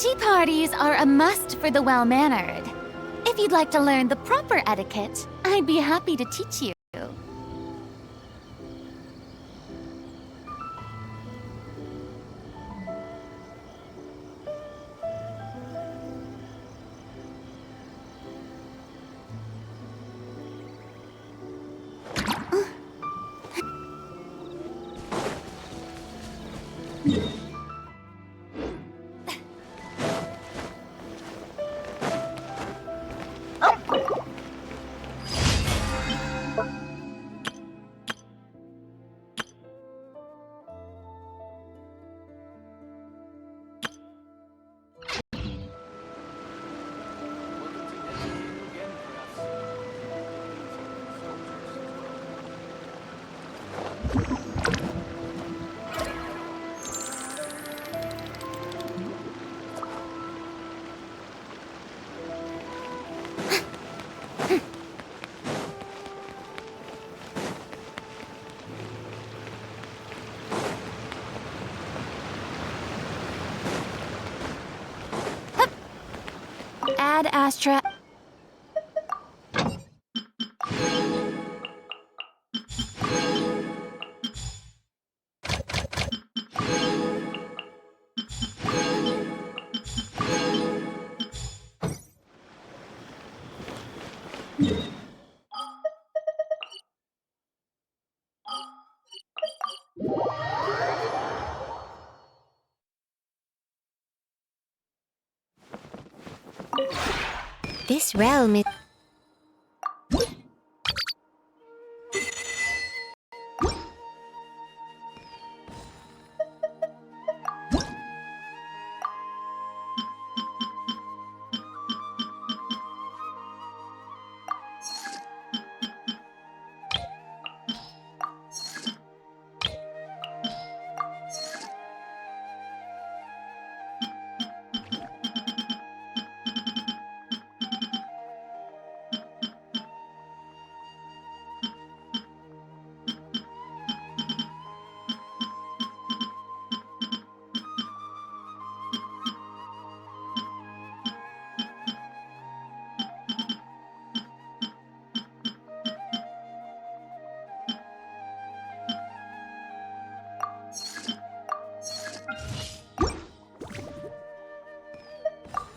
Tea parties are a must for the well-mannered. If you'd like to learn the proper etiquette, I'd be happy to teach you. Ad Astra. This realm is...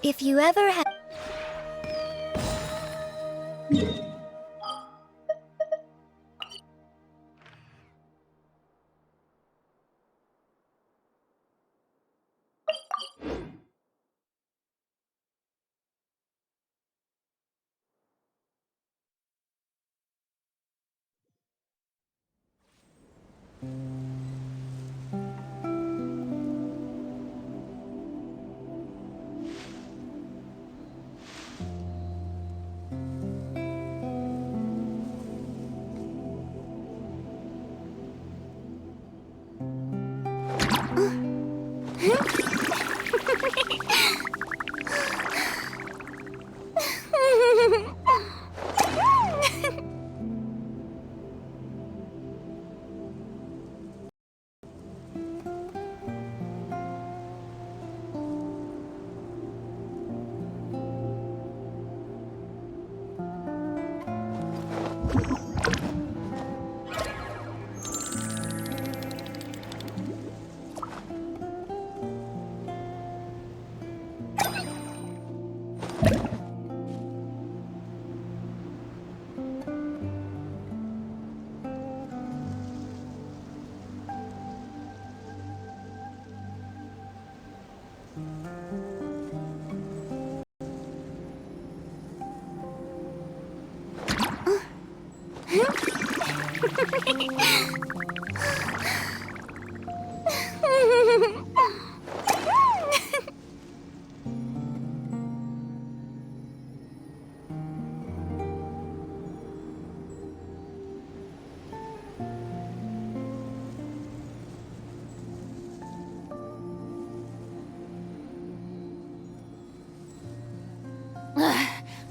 If you ever have...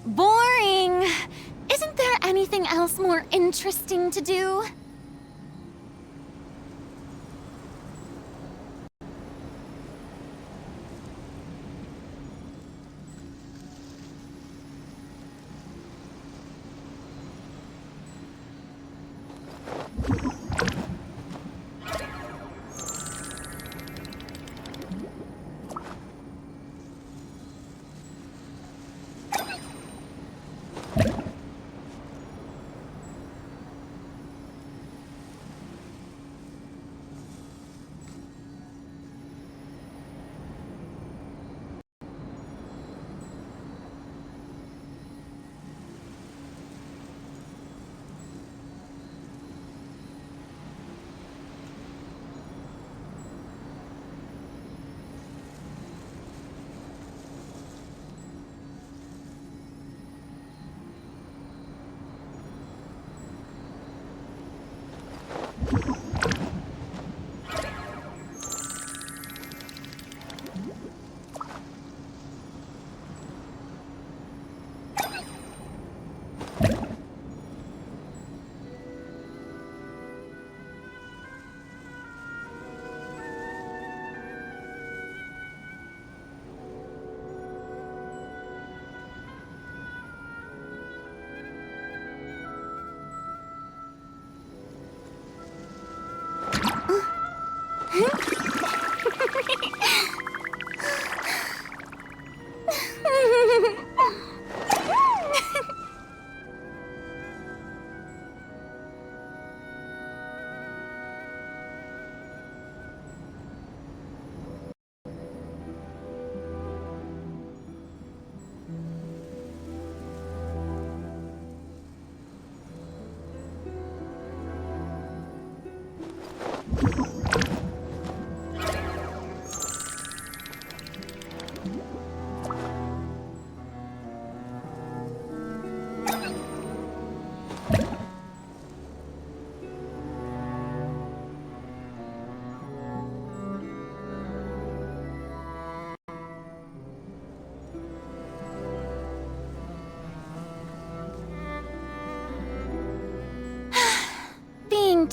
Boring! Isn't there anything else more interesting to do?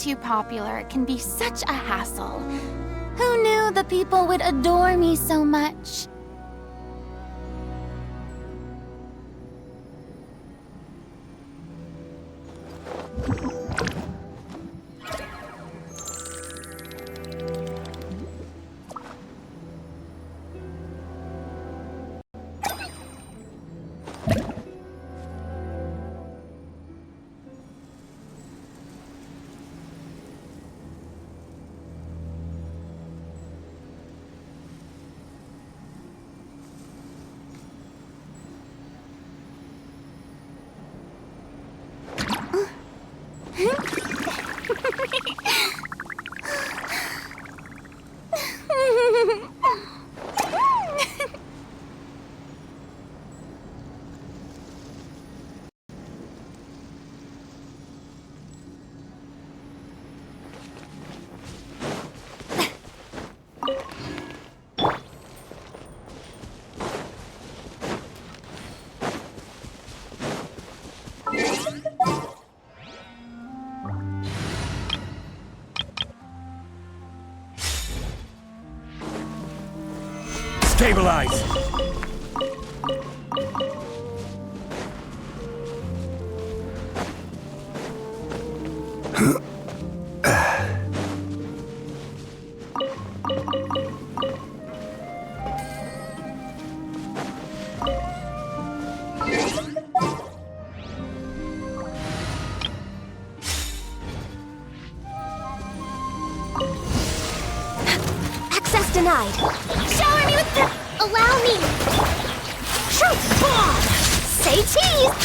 too popular can be such a hassle. Who knew the people would adore me so much? Stabilize! Access denied. Shower me with the... Allow me. Truth bomb. Say cheese.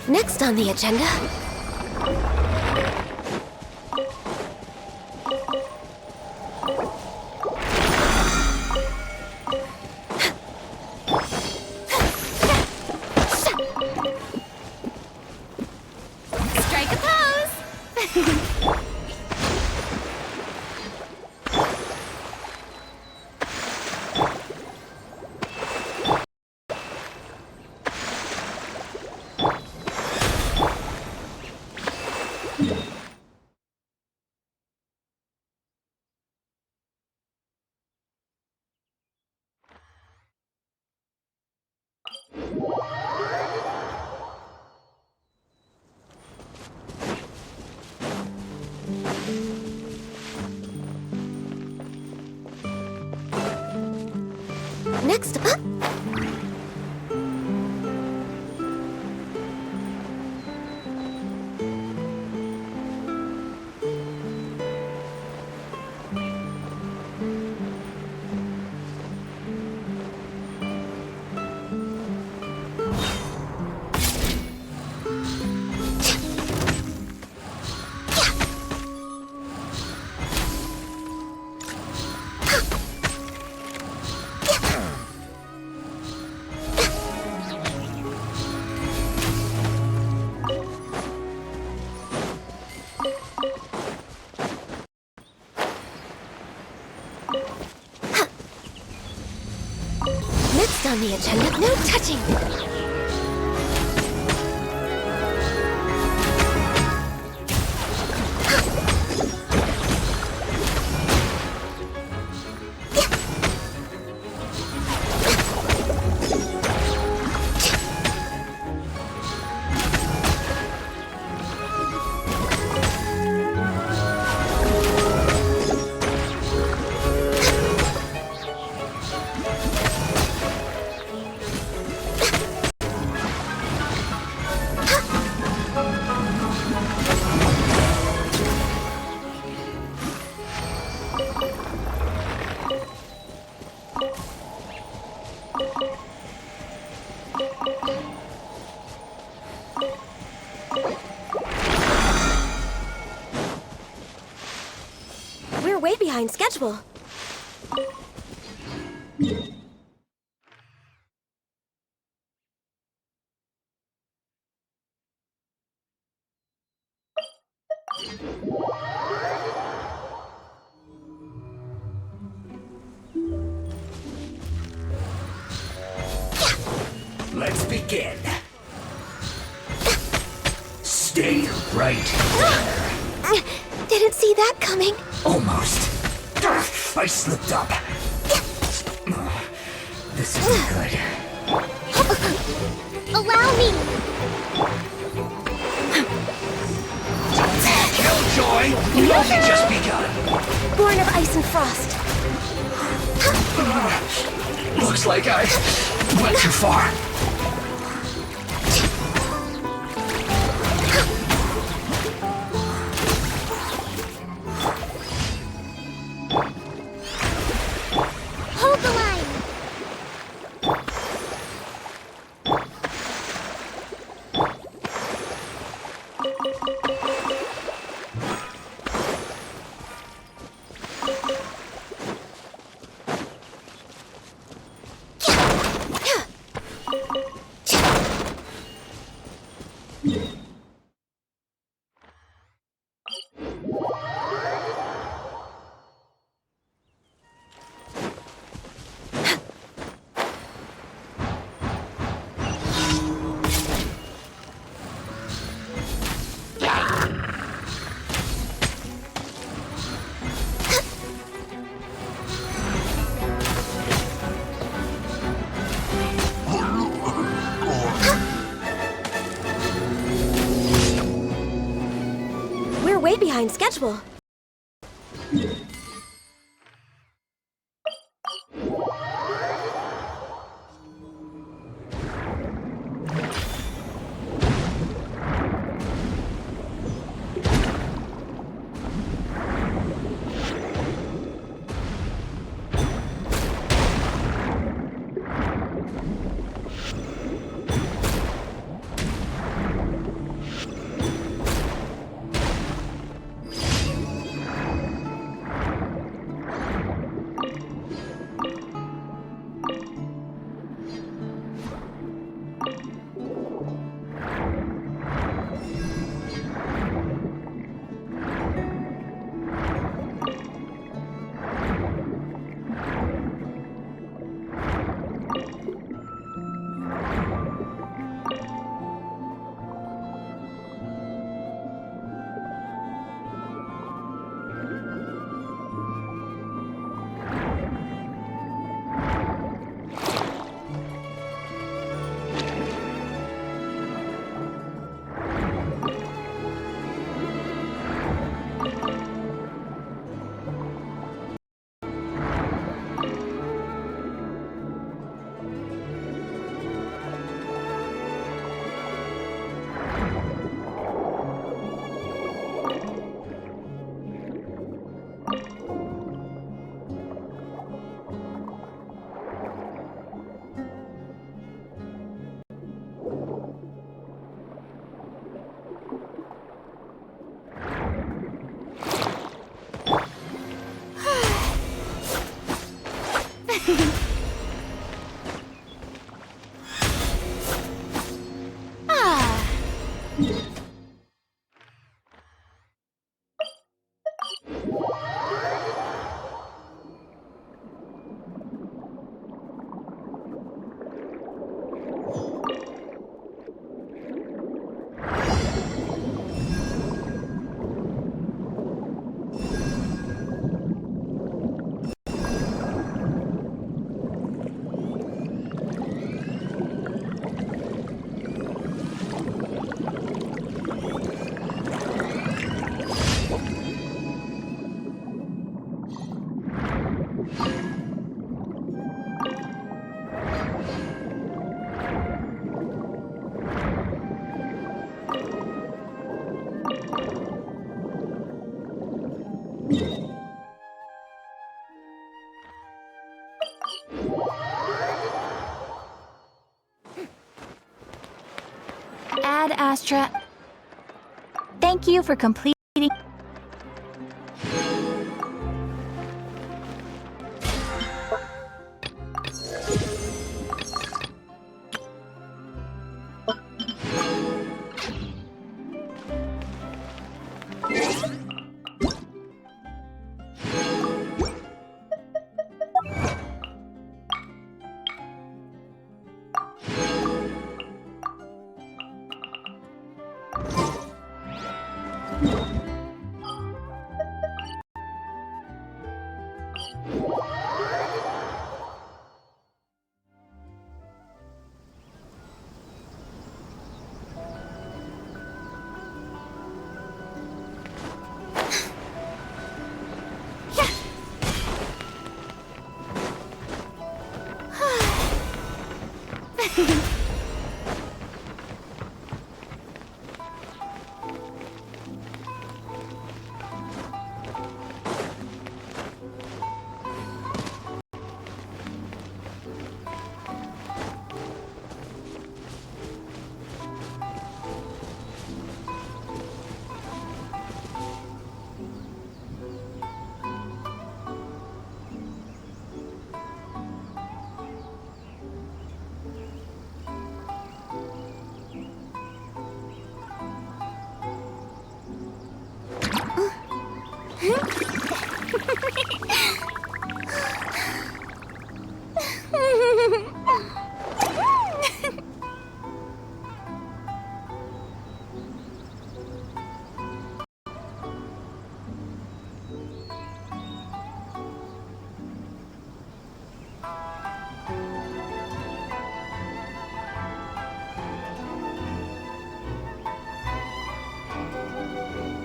Next on the agenda. Strike a pose! Next. Next on the agenda, no touching. We're way behind schedule. Let's begin. Stay right there. Didn't see that coming. Almost. I slipped up. This isn't good. Allow me. Killjoy, you've only just begun. Born of ice and frost. Looks like I went too far. Hold the line. We're way behind schedule. Ad Astra. Thank you for completing.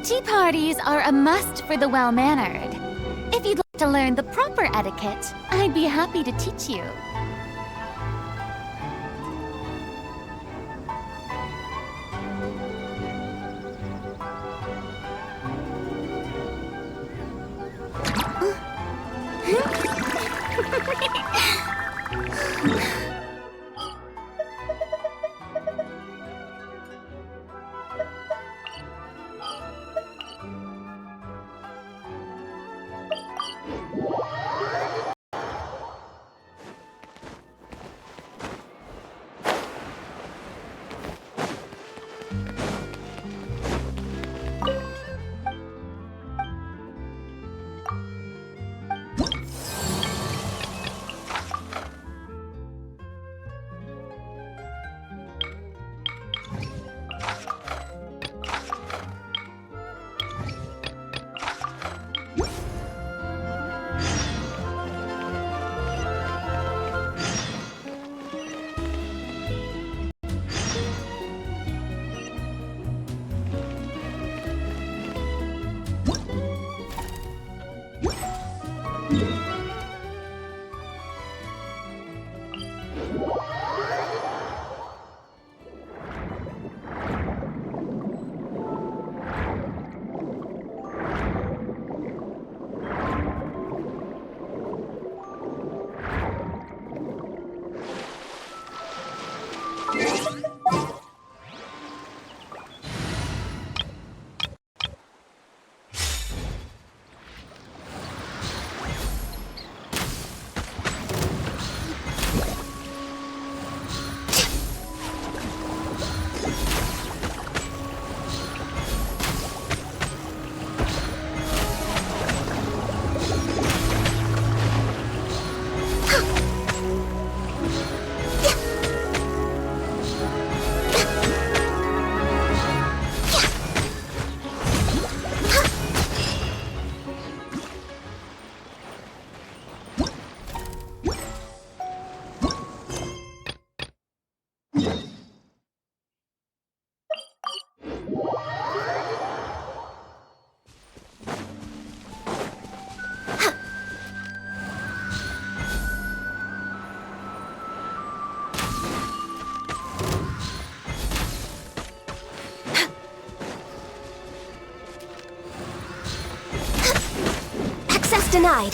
Tea parties are a must for the well-mannered. If you'd like to learn the proper etiquette, I'd be happy to teach you. Denied.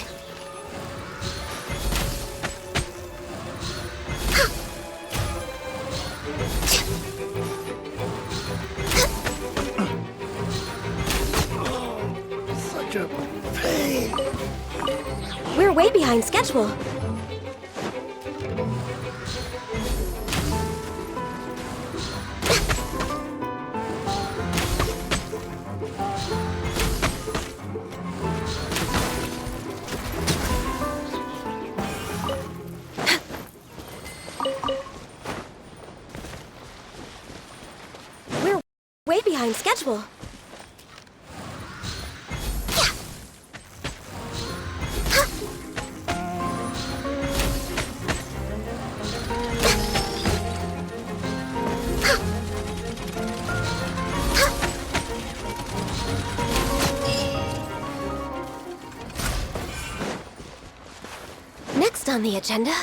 Such a pain. We're way behind schedule. Way behind schedule. Next on the agenda.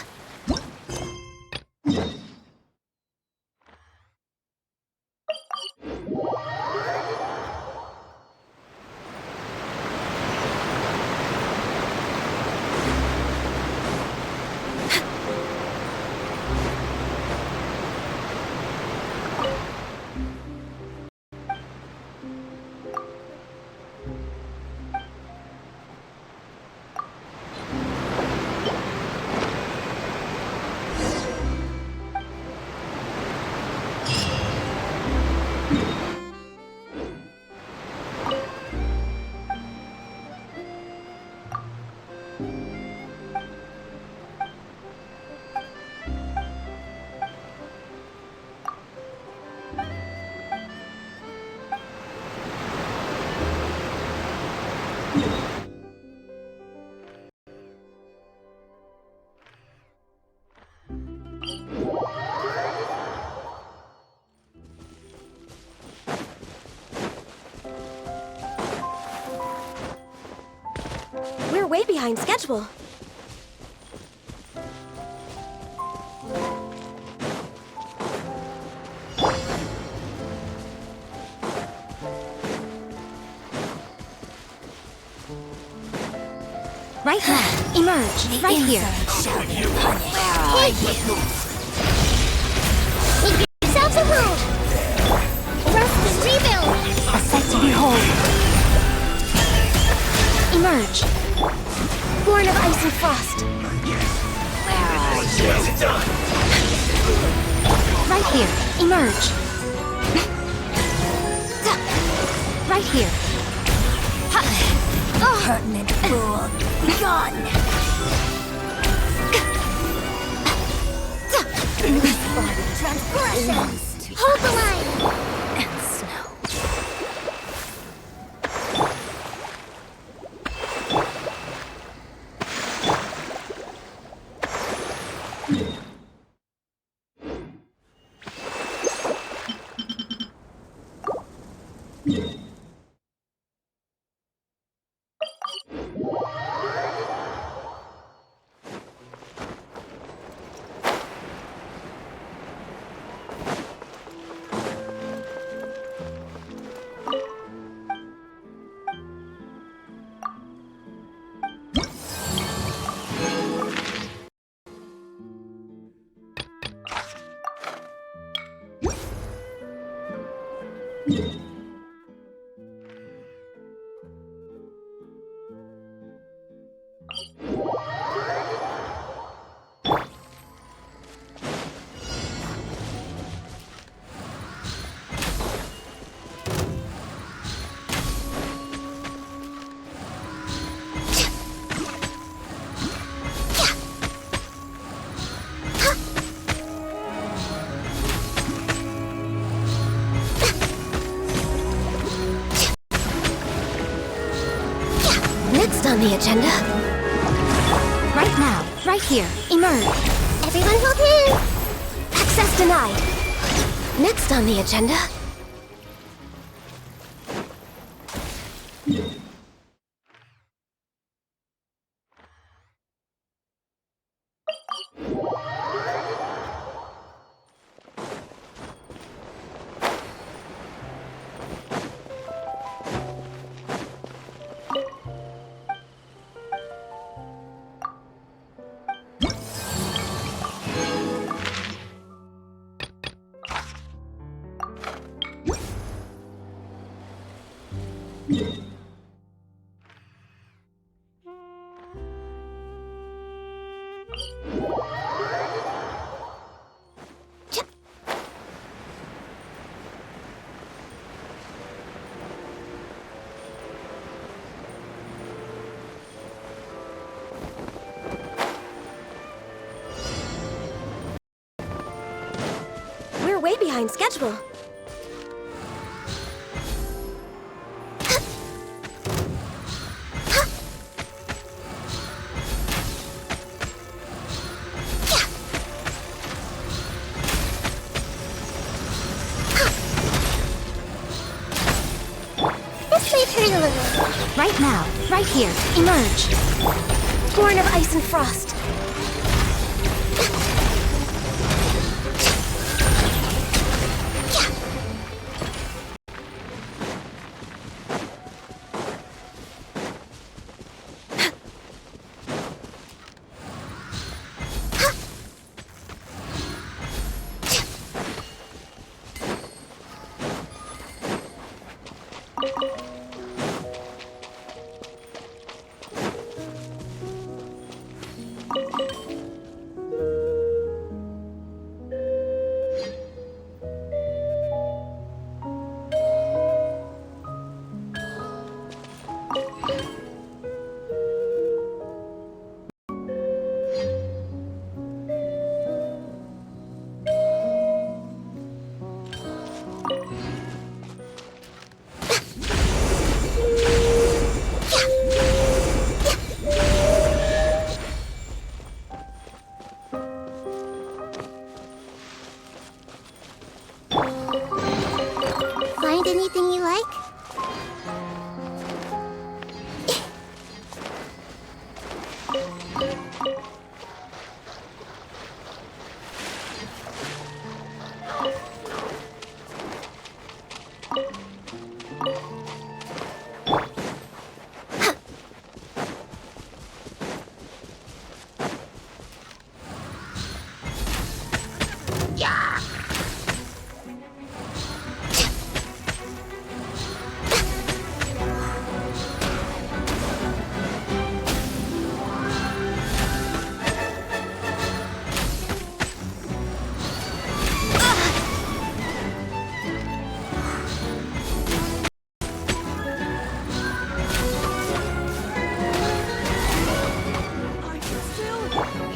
We're way behind schedule. Right now, emerge. Right here. Where are you? Make yourselves a room! Rest and rebuild! A sight to behold. Emerge. Born of ice and frost. Where are you? Right here. Emerge. Right here. Pertinent fool. Gone. Transgressions. Hold the line! And snow. Next on the agenda. Right now. Right here. Emerge. Everyone hold in! Access denied. Next on the agenda. We're way behind schedule. This may hurt a little. Right now. Right here. Emerge. Born of ice and frost. find anything you like?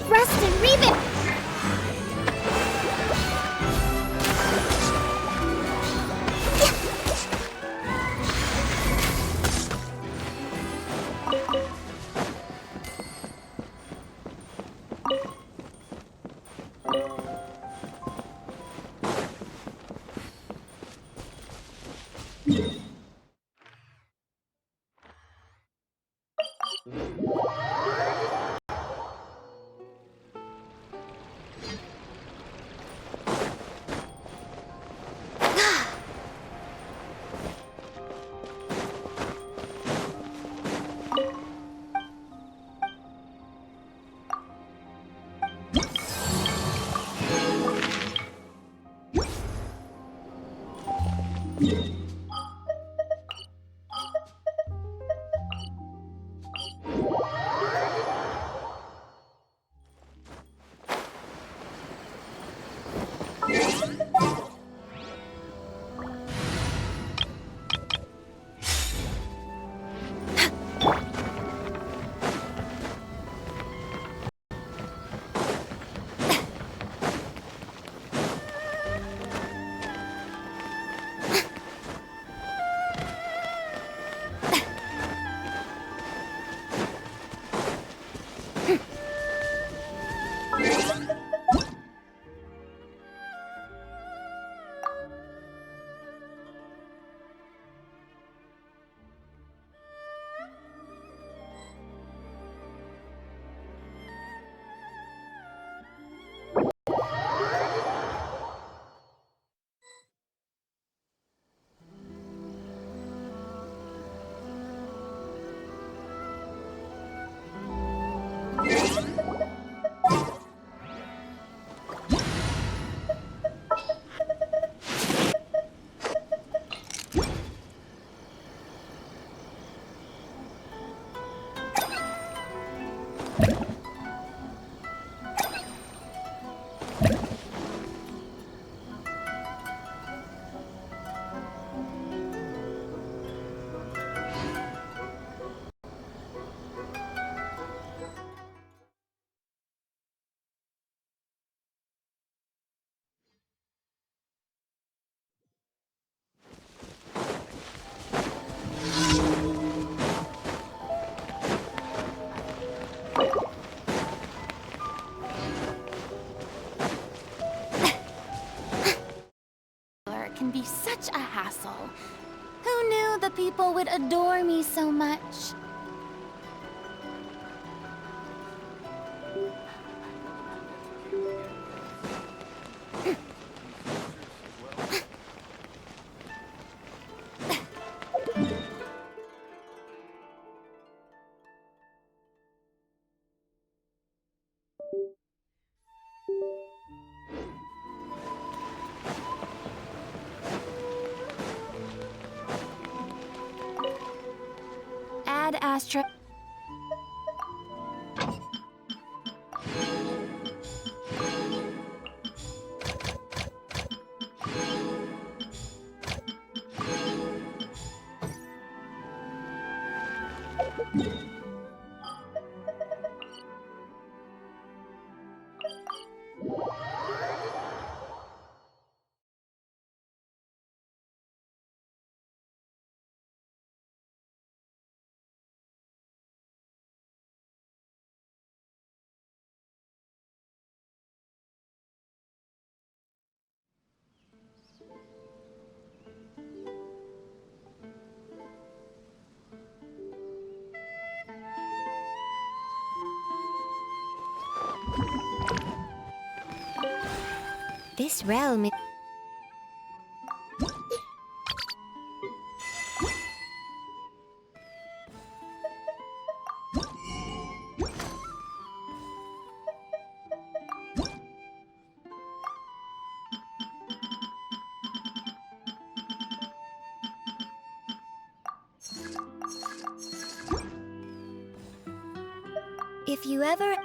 Rest and rebuild! Can be such a hassle. Who knew the people would adore me so much? Add asterisk. This realm is... If you ever...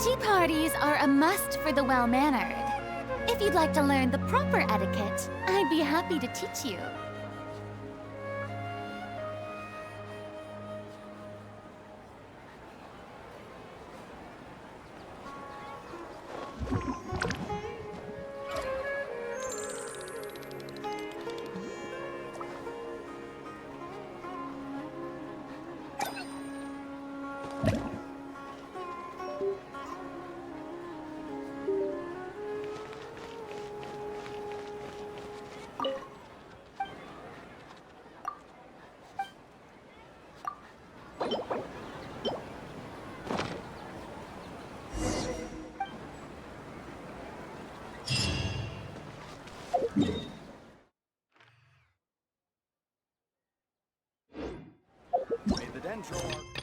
Tea parties are a must for the well-mannered. If you'd like to learn the proper etiquette, I'd be happy to teach you. May the dendro...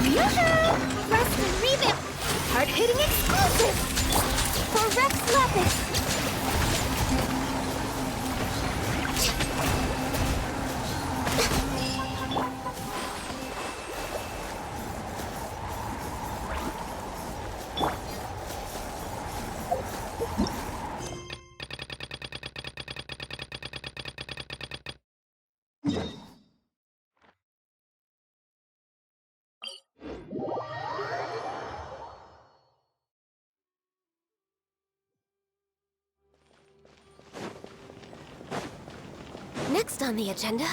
Yoo-hoo! Rest and revamp! Hard-hitting explosive! For Rex Lapis! Next on the agenda...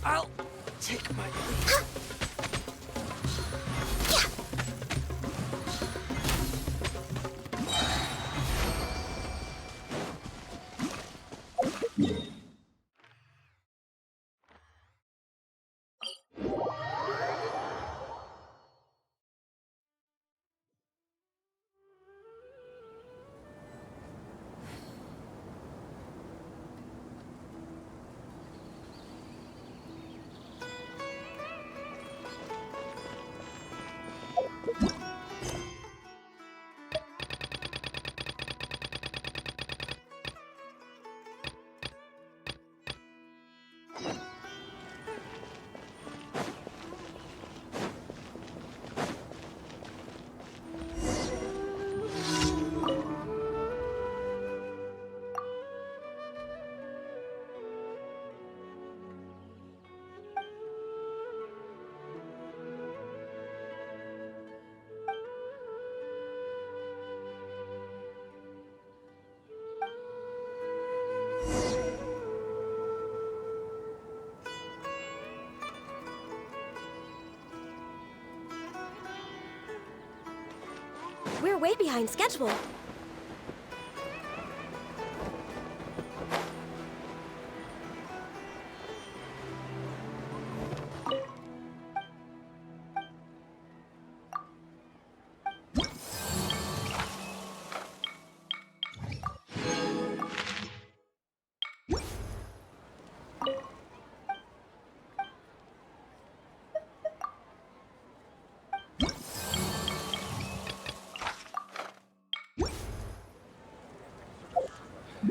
I'll take my leave. We're way behind schedule.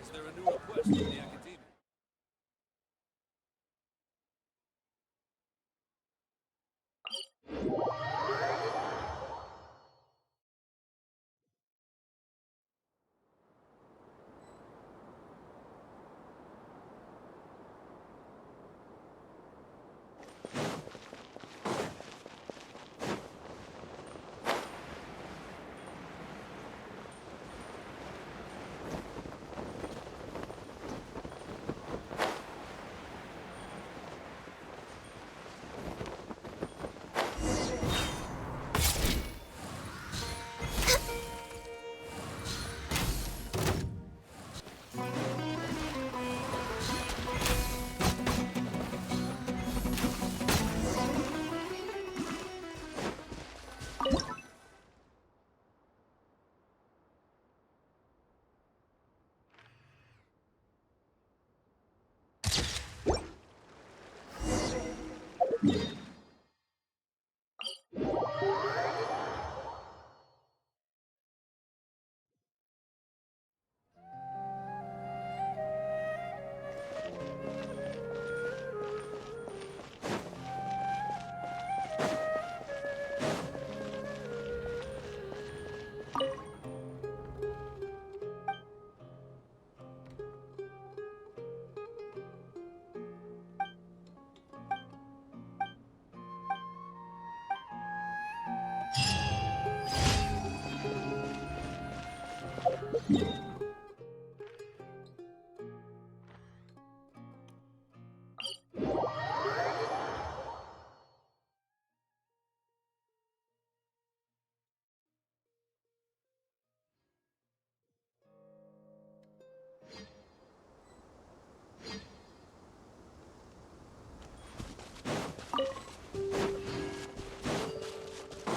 Is there a new request from the Academy?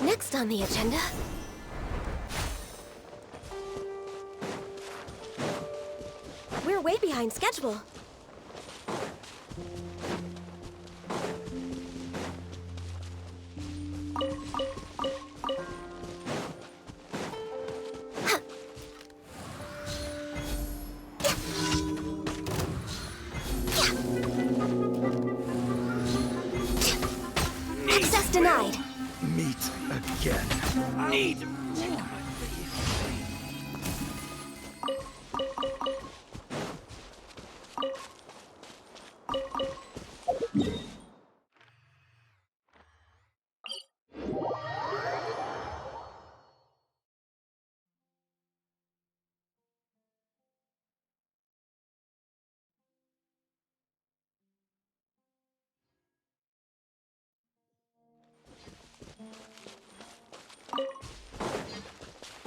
Next on the agenda... We're way behind schedule. denied. Meet again. Need to take my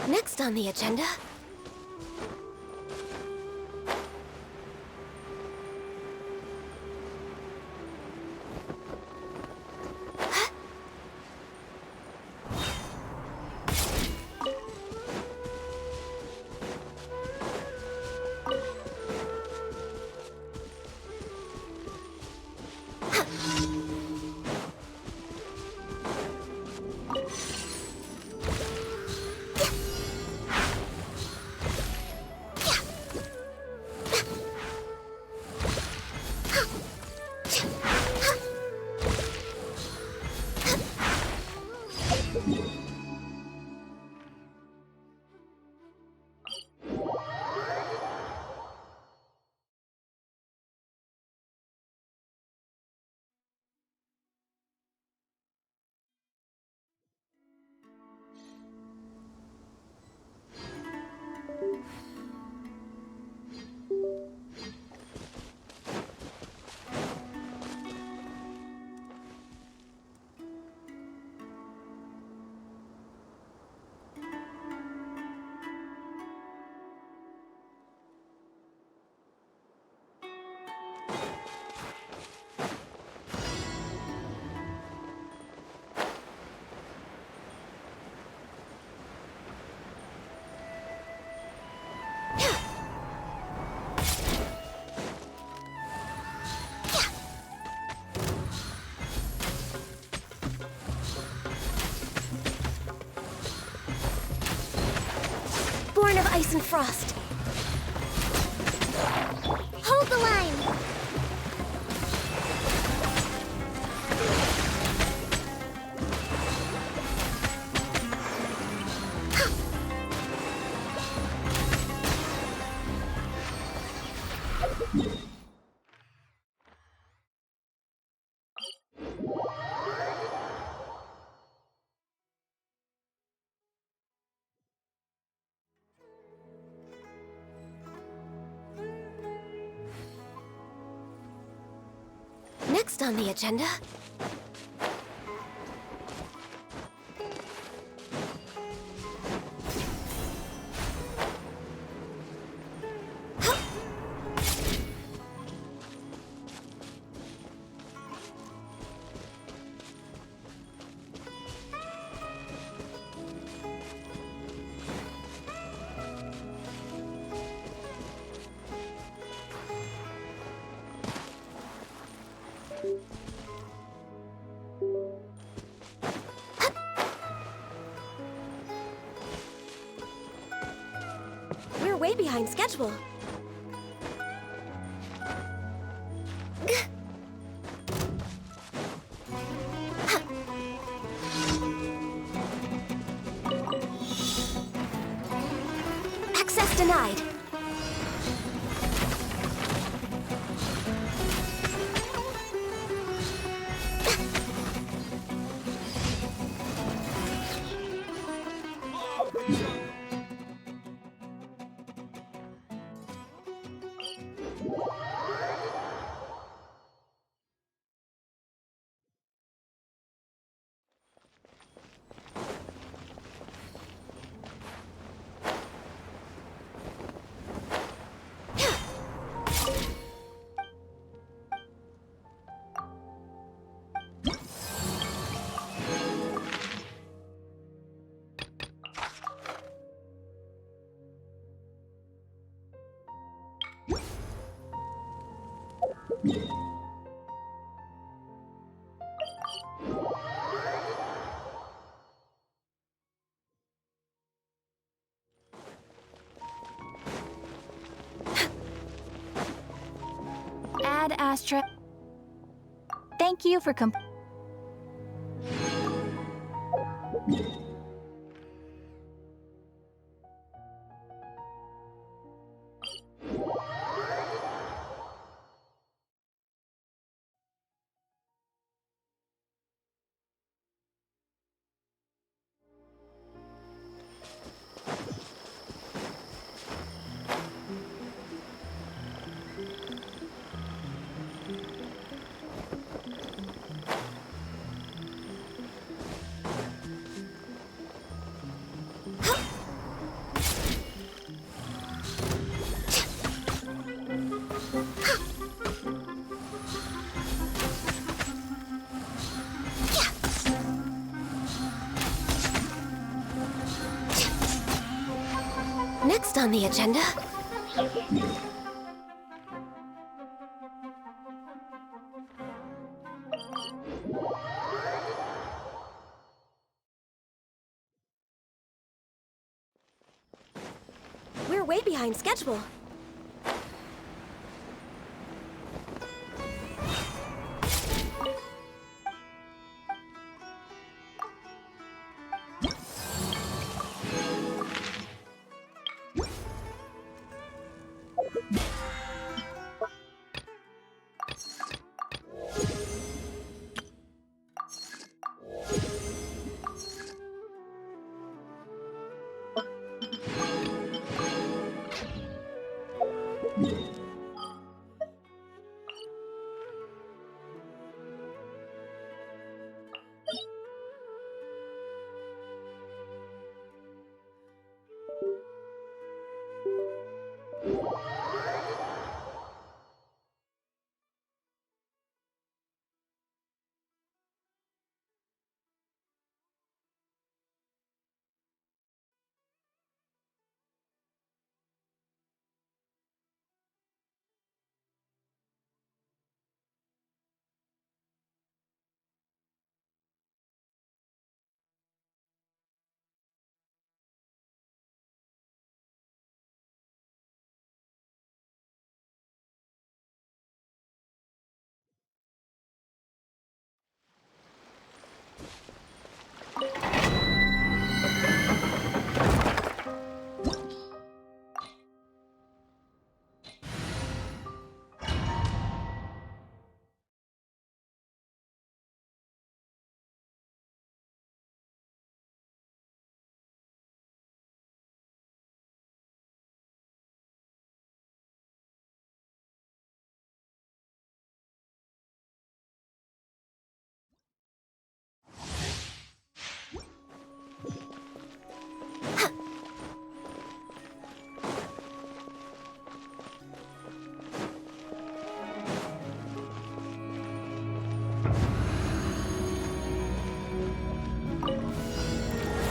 Next on the agenda... Born of ice and frost. Hold the line! Next on the agenda... We're way behind schedule. Access denied. Ad Astra. Thank you for Next on the agenda... We're way behind schedule.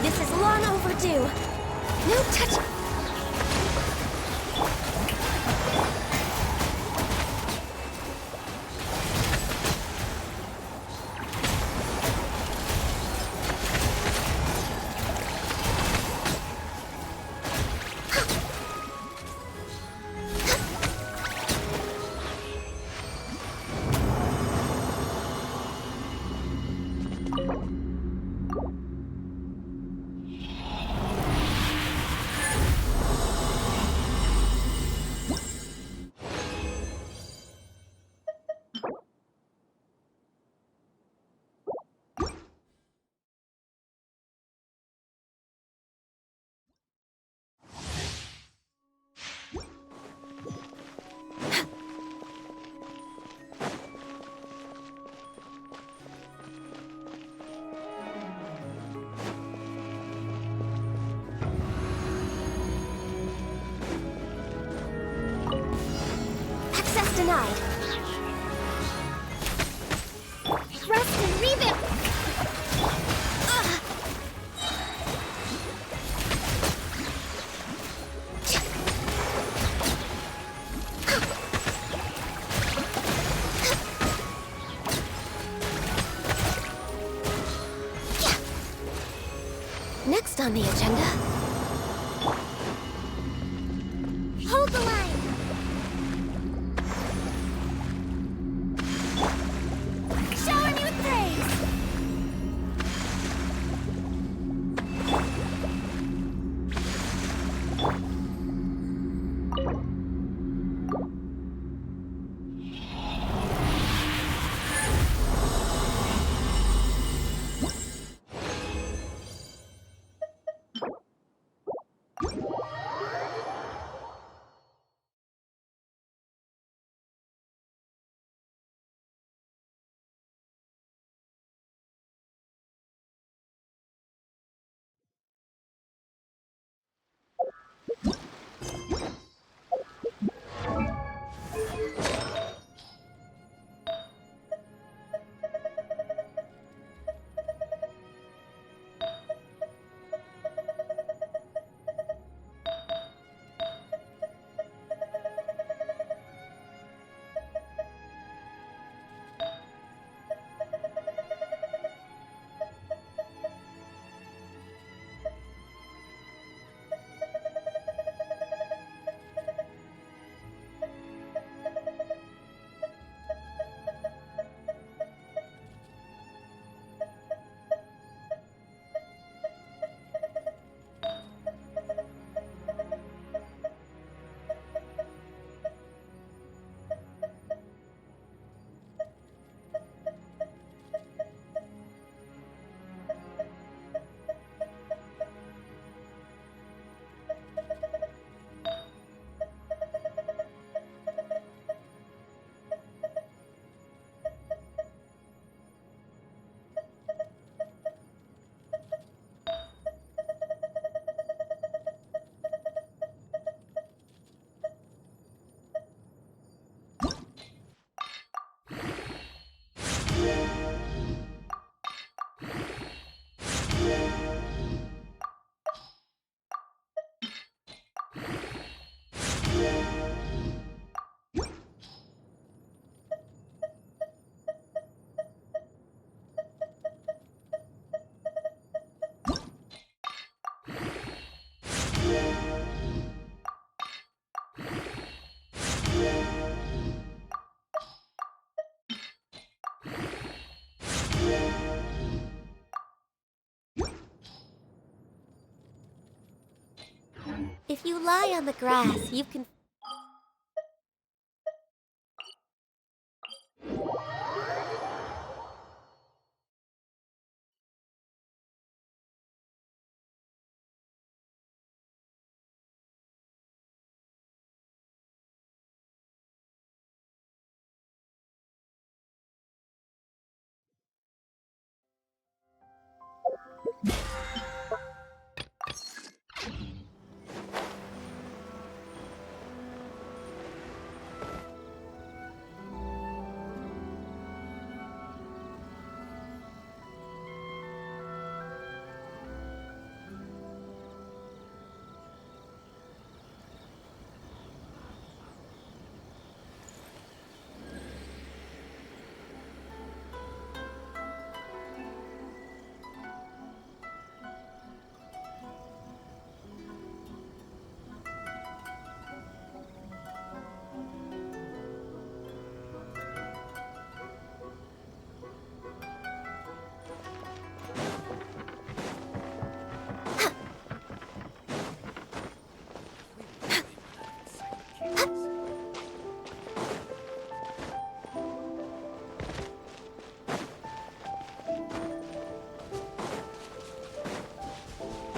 This is long overdue. No touch... Denied. Thrust and revamp! Next on the agenda... Hold the line! Shower me with praise! If you lie on the grass, you can...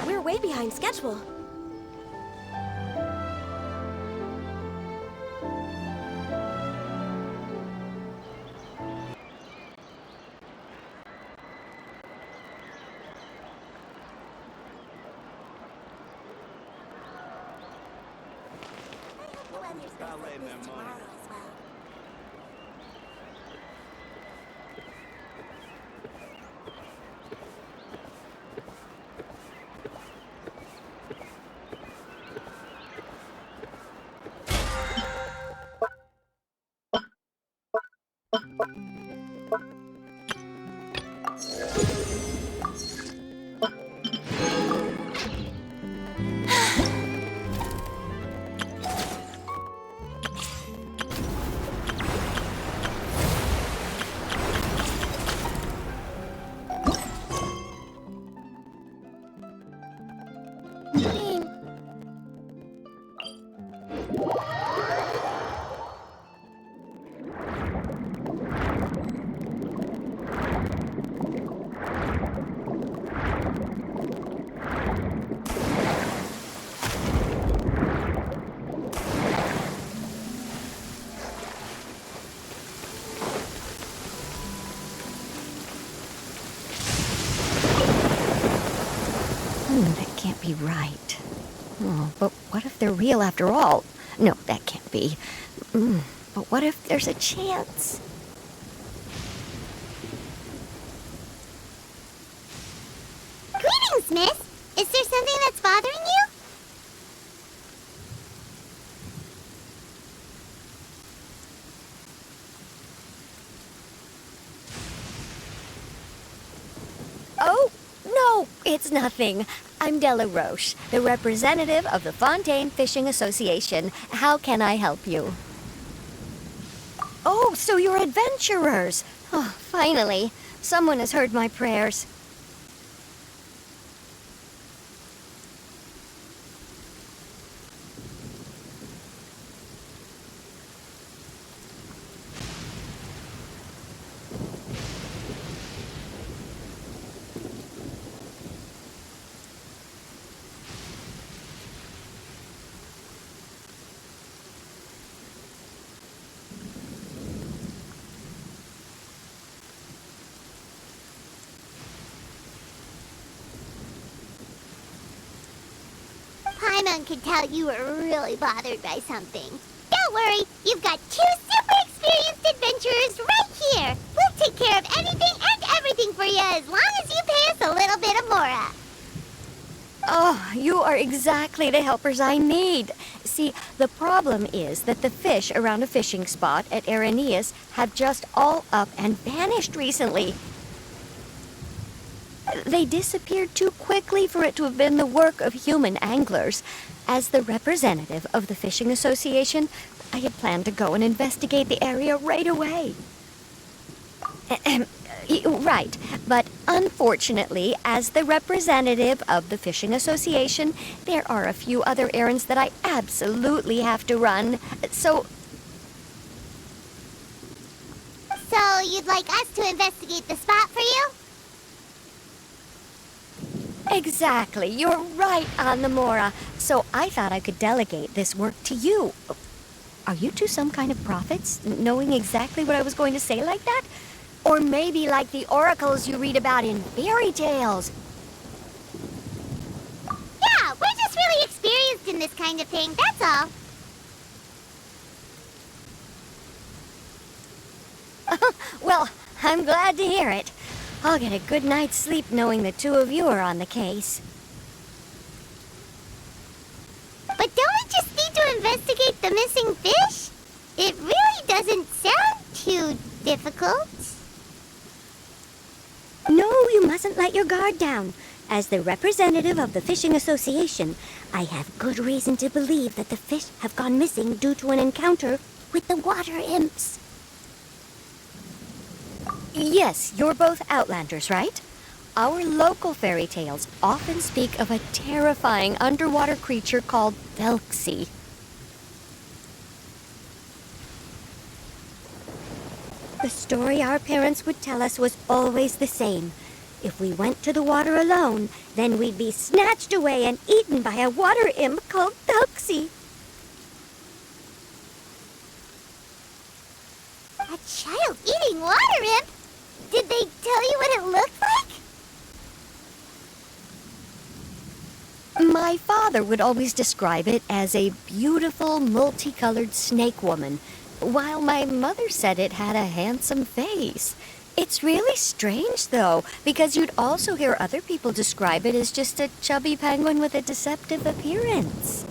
We're way behind schedule. That can't be right. Oh, but what if they're real after all? No, that can't be. But what if there's a chance? Greetings, miss. Is there something that's bothering you? Oh, no, it's nothing. I'm Della Roche, the representative of the Fontaine Fishing Association. How can I help you? Oh, so you're adventurers. Oh, finally, someone has heard my prayers. Paimon could tell you were really bothered by something. Don't worry, you've got two super experienced adventurers right here. We'll take care of anything and everything for you as long as you pay us a little bit of mora. Oh, you are exactly the helpers I need. See, the problem is that the fish around a fishing spot at Araneus have just all up and vanished recently. They disappeared too quickly for it to have been the work of human anglers. As the representative of the Fishing Association, I had planned to go and investigate the area right away. Right, but unfortunately, as the representative of the Fishing Association, there are a few other errands that I absolutely have to run. So, So you'd like us to investigate the spot for you? exactly, you're right on the Mora. So I thought I could delegate this work to you. Are you two some kind of prophets, knowing exactly what I was going to say like that? Or maybe like the oracles you read about in fairy tales? Yeah, we're just really experienced in this kind of thing, that's all. Well, I'm glad to hear it. I'll get a good night's sleep knowing the two of you are on the case. But don't we just need to investigate the missing fish? It really doesn't sound too difficult. No, you mustn't let your guard down. As the representative of the Fishing Association, I have good reason to believe that the fish have gone missing due to an encounter with the water imps. Yes, you're both Outlanders, right? Our local fairy tales often speak of a terrifying underwater creature called Thelxie. The story our parents would tell us was always the same. If we went to the water alone, then we'd be snatched away and eaten by a water imp called Thelxie. A child-eating water imp? Did they tell you what it looked like? My father would always describe it as a beautiful, multicolored snake woman, while my mother said it had a handsome face. It's really strange, though, because you'd also hear other people describe it as just a chubby penguin with a deceptive appearance.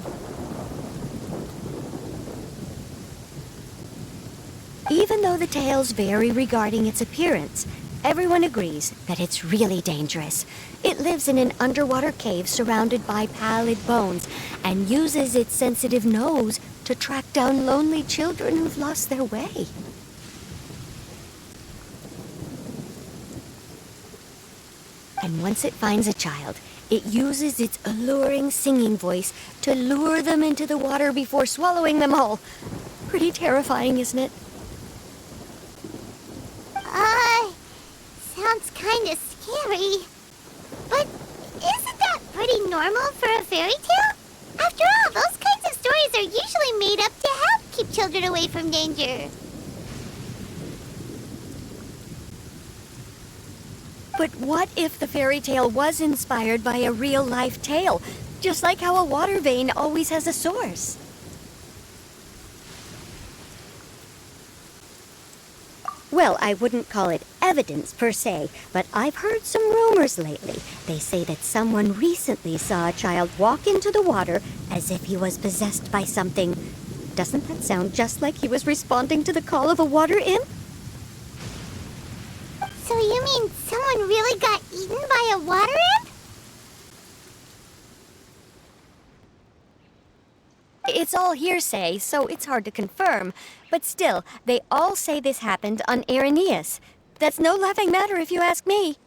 Even though the tales vary regarding its appearance, everyone agrees that it's really dangerous. It lives in an underwater cave surrounded by pallid bones and uses its sensitive nose to track down lonely children who've lost their way. And once it finds a child, it uses its alluring singing voice to lure them into the water before swallowing them whole. Pretty terrifying, isn't it? Sounds kinda scary. But isn't that pretty normal for a fairy tale? After all, those kinds of stories are usually made up to help keep children away from danger. But what if the fairy tale was inspired by a real-life tale? Just like how a water vein always has a source. Well, I wouldn't call it evidence per se, but I've heard some rumors lately. They say that someone recently saw a child walk into the water as if he was possessed by something. Doesn't that sound just like he was responding to the call of a water imp? So you mean someone really got eaten by a water imp? It's all hearsay, so it's hard to confirm. But still, they all say this happened on Araneus. That's no laughing matter if you ask me.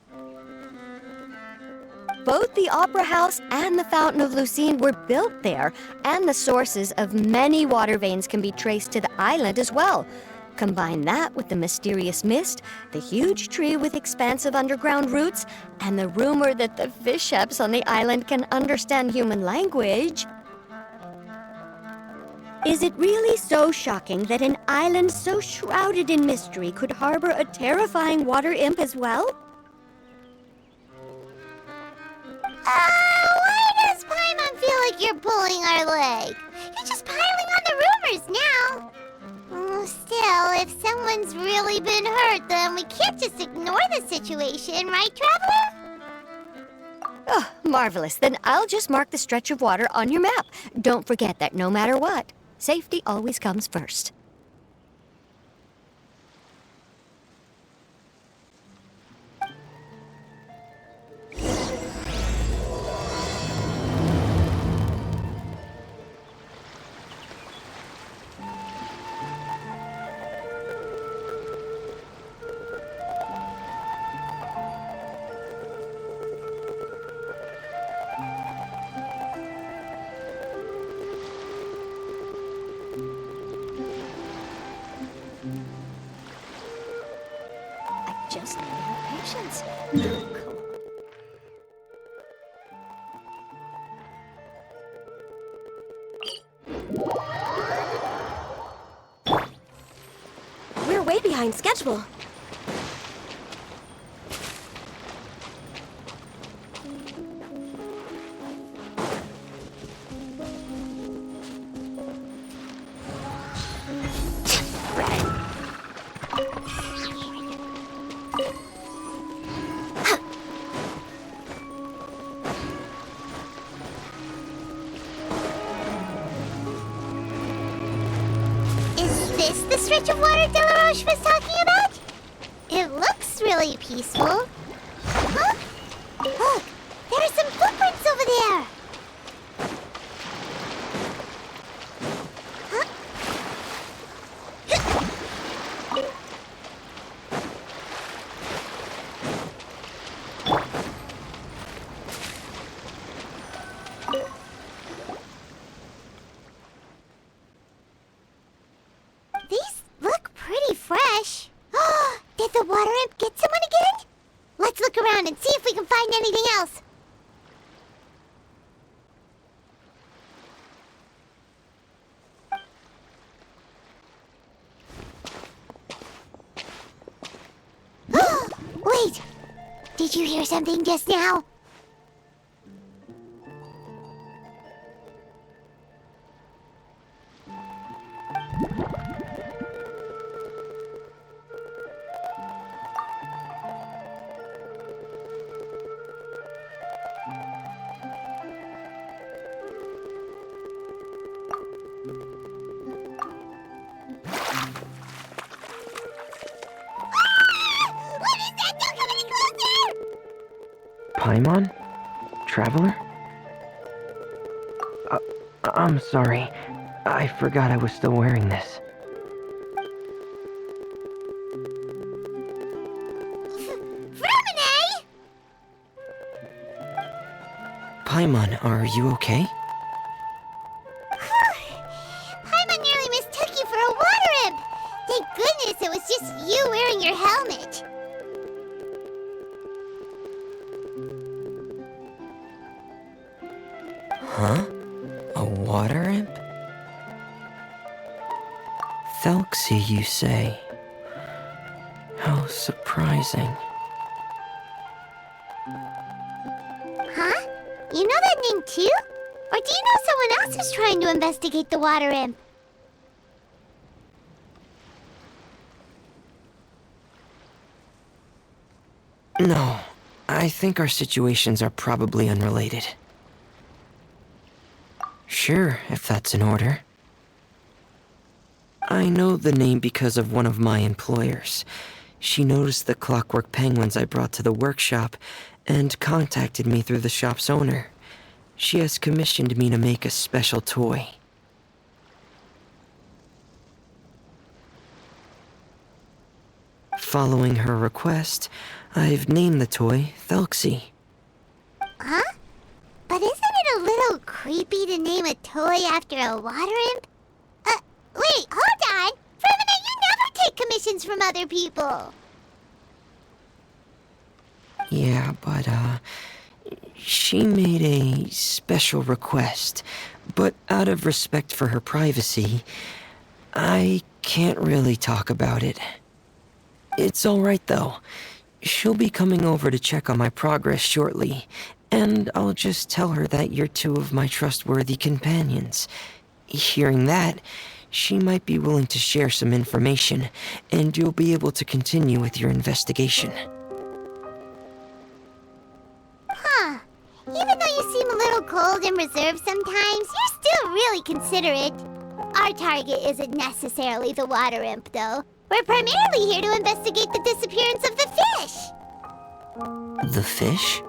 Both the Opera House and the Fountain of Lucine were built there, and the sources of many water veins can be traced to the island as well. Combine that with the mysterious mist, the huge tree with expansive underground roots, and the rumor that the fish sheps on the island can understand human language. Is it really so shocking that an island so shrouded in mystery could harbor a terrifying water imp as well? Why does Paimon feel like you're pulling our leg? You're just piling on the rumors now. Still, if someone's really been hurt, then we can't just ignore the situation, right, Traveler? Oh, marvelous. Then I'll just mark the stretch of water on your map. Don't forget that no matter what, safety always comes first. just need to have patience. Come on. We're way behind schedule. Is this the stretch of water Delaroche was talking about? It looks really peaceful. Huh? Look, there are some footprints over there. Huh? These look pretty fresh. Did the water imp get someone again? Let's look around and see if we can find anything else. Wait! Did you hear something just now? What is that? Don't come any closer! Paimon? Traveler? I'm sorry. I forgot I was still wearing this. Vermine! Paimon, are you okay? Paimon nearly mistook you for a water imp. Thank goodness it was just you wearing your helmet. Huh? A water imp? Thelxie, you say? How surprising. Huh? You know that name too? Or do you know someone else who's trying to investigate the water imp? No, I think our situations are probably unrelated. Sure, if that's in order. I know the name because of one of my employers. She noticed the clockwork penguins I brought to the workshop and contacted me through the shop's owner. She has commissioned me to make a special toy. Following her request, I've named the toy Thelxie. Huh? But isn't it a little creepy to name a toy after a water imp? Wait, hold on! Vermine, you never take commissions from other people! Yeah, but, she made a special request, but out of respect for her privacy, I can't really talk about it. It's alright though. She'll be coming over to check on my progress shortly, and I'll just tell her that you're two of my trustworthy companions. Hearing that, she might be willing to share some information, and you'll be able to continue with your investigation. Huh. Even though you seem a little cold and reserved sometimes, you're still really considerate. Our target isn't necessarily the water imp, though. We're primarily here to investigate the disappearance of the fish. The fish?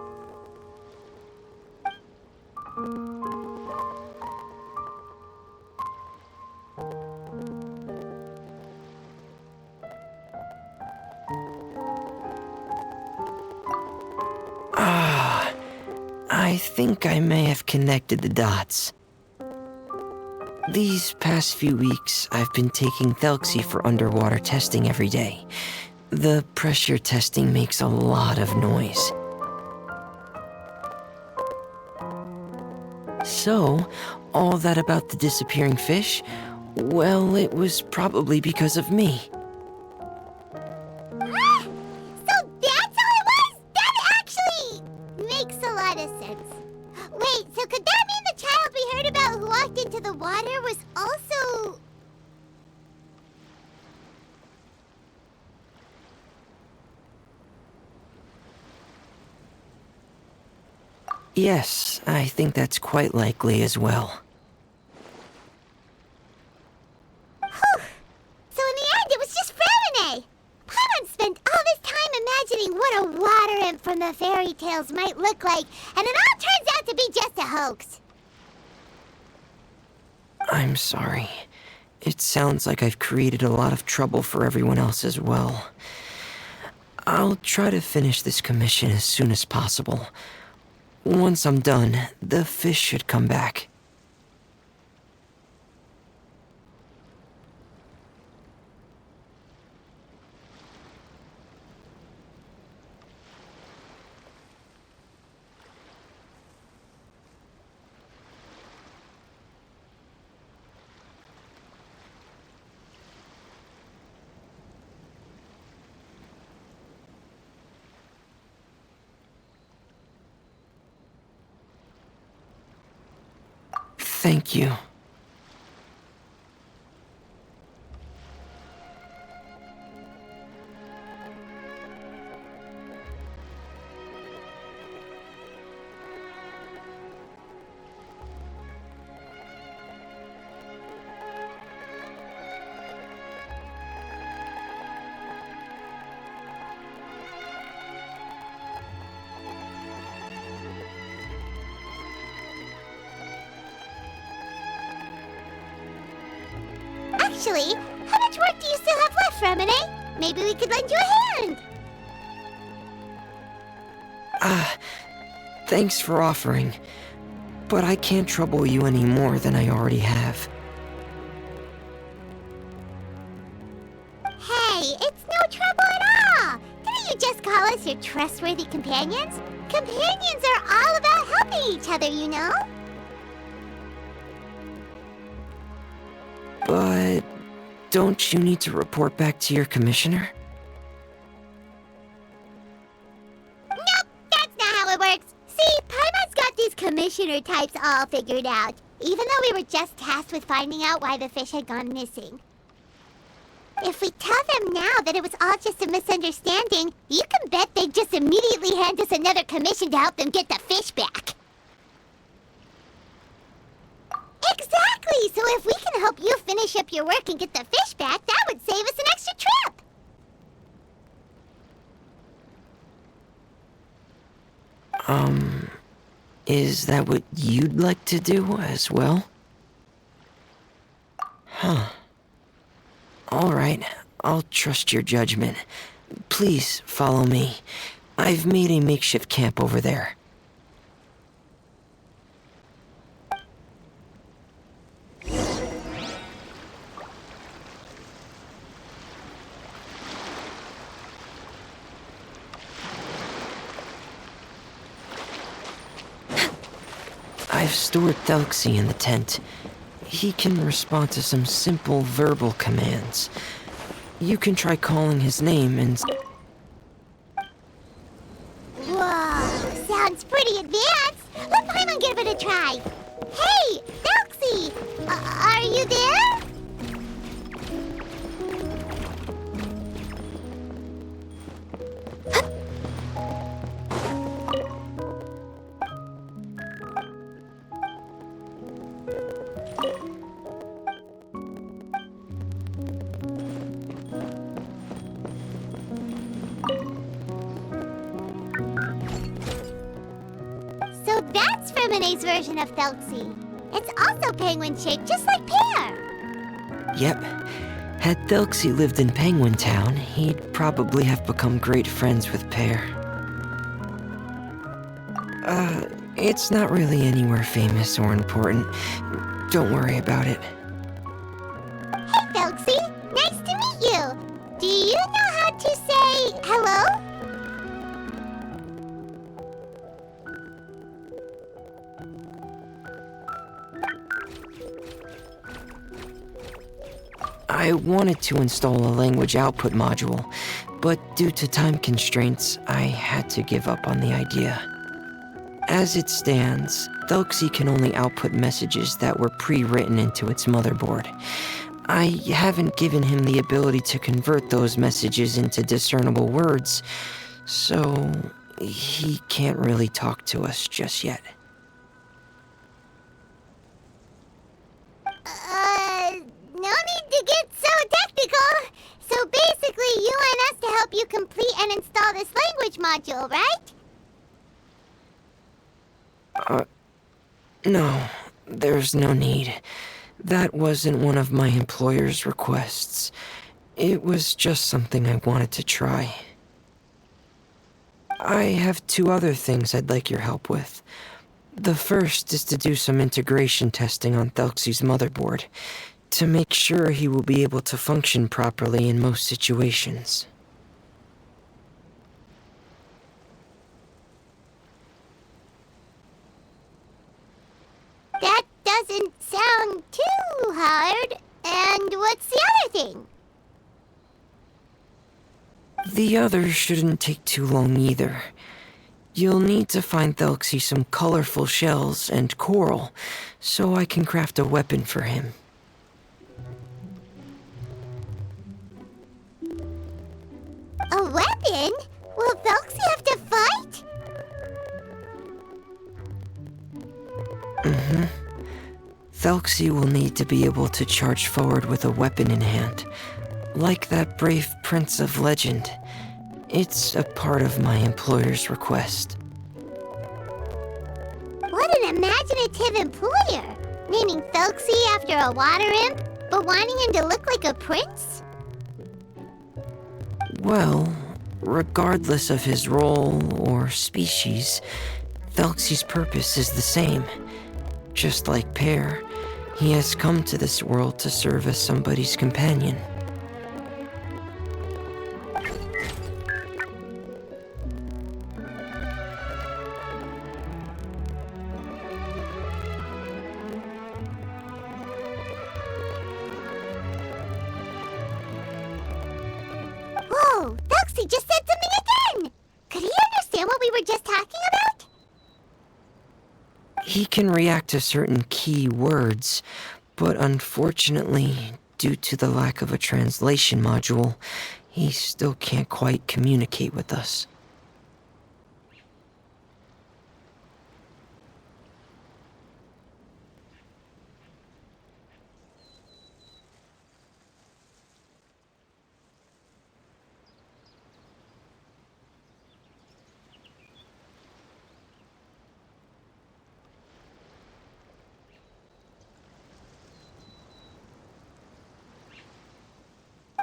I think I may have connected the dots. These past few weeks, I've been taking Thelxie for underwater testing every day. The pressure testing makes a lot of noise. So, all that about the disappearing fish? Well, it was probably because of me. So that's how it was? That actually makes a lot of sense. Wait, so could that mean the child we heard about who walked into the water was also... Yes, I think that's quite likely as well. So in the end, it was just Fremine! Paimon spent all this time imagining what a water imp from the fairy tales might look like, and it all turns out to be just a hoax. I'm sorry. It sounds like I've created a lot of trouble for everyone else as well. I'll try to finish this commission as soon as possible. Once I'm done, the fish should come back. Thank you. Actually, how much work do you still have left, Fremine? Maybe we could lend you a hand. Thanks for offering, but I can't trouble you any more than I already have. Hey, it's no trouble at all. Didn't you just call us your trustworthy companions? Companions are all about helping each other, you know? But don't you need to report back to your commissioner? Nope, that's not how it works. See, Paimon's got these commissioner types all figured out, even though we were just tasked with finding out why the fish had gone missing. If we tell them now that it was all just a misunderstanding, you can bet they'd just immediately hand us another commission to help them get the fish back. Exactly! So if we can help you finish up your work and get the fish back, that would save us an extra trip! Is that what you'd like to do as well? Huh. Alright, I'll trust your judgment. Please follow me. I've made a makeshift camp over there. I've stored Thelxie in the tent. He can respond to some simple verbal commands. You can try calling his name and... Whoa, sounds pretty advanced. Let Paimon give it a try. Hey, Thelxie, are you there? So that's Fremine's version of Thelxie. It's also penguin-shaped, just like Pear. Yep. Had Thelxie lived in Penguin Town, he'd probably have become great friends with Pear. It's not really anywhere famous or important. Don't worry about it. Hey, Thelxie, nice to meet you. Do you know how to say I wanted to install a language output module, but due to time constraints, I had to give up on the idea. As it stands, Thelxie can only output messages that were pre-written into its motherboard. I haven't given him the ability to convert those messages into discernible words, so he can't really talk to us just yet. No need to get so technical. So basically, you want us to help you complete and install this language module, right? No, there's no need. That wasn't one of my employer's requests. It was just something I wanted to try. I have 2 other things I'd like your help with. The first is to do some integration testing on Thelxie's motherboard, to make sure he will be able to function properly in most situations. That doesn't sound too hard. And what's the other thing? The other shouldn't take too long either. You'll need to find Thelxie some colorful shells and coral, so I can craft a weapon for him. A weapon? Will Thelxie have to fight? Thelxie will need to be able to charge forward with a weapon in hand, like that brave prince of legend. It's a part of my employer's request. What an imaginative employer! Naming Thelxie after a water imp, but wanting him to look like a prince? Well, regardless of his role or species, Thelxie's purpose is the same. Just like Pear, he has come to this world to serve as somebody's companion. Whoa! Thelxie just said something again! Could he understand what we were just talking about? He can react to certain key words, but unfortunately, due to the lack of a translation module, he still can't quite communicate with us.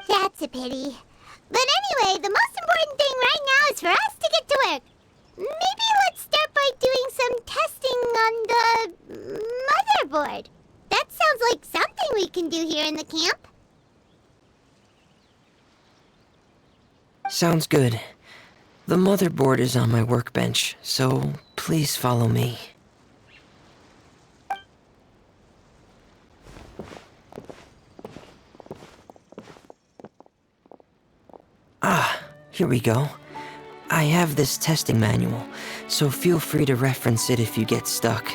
That's a pity. But anyway, the most important thing right now is for us to get to work. Maybe let's start by doing some testing on the motherboard. That sounds like something we can do here in the camp. Sounds good. The motherboard is on my workbench, so please follow me. Here we go. I have this testing manual, so feel free to reference it if you get stuck.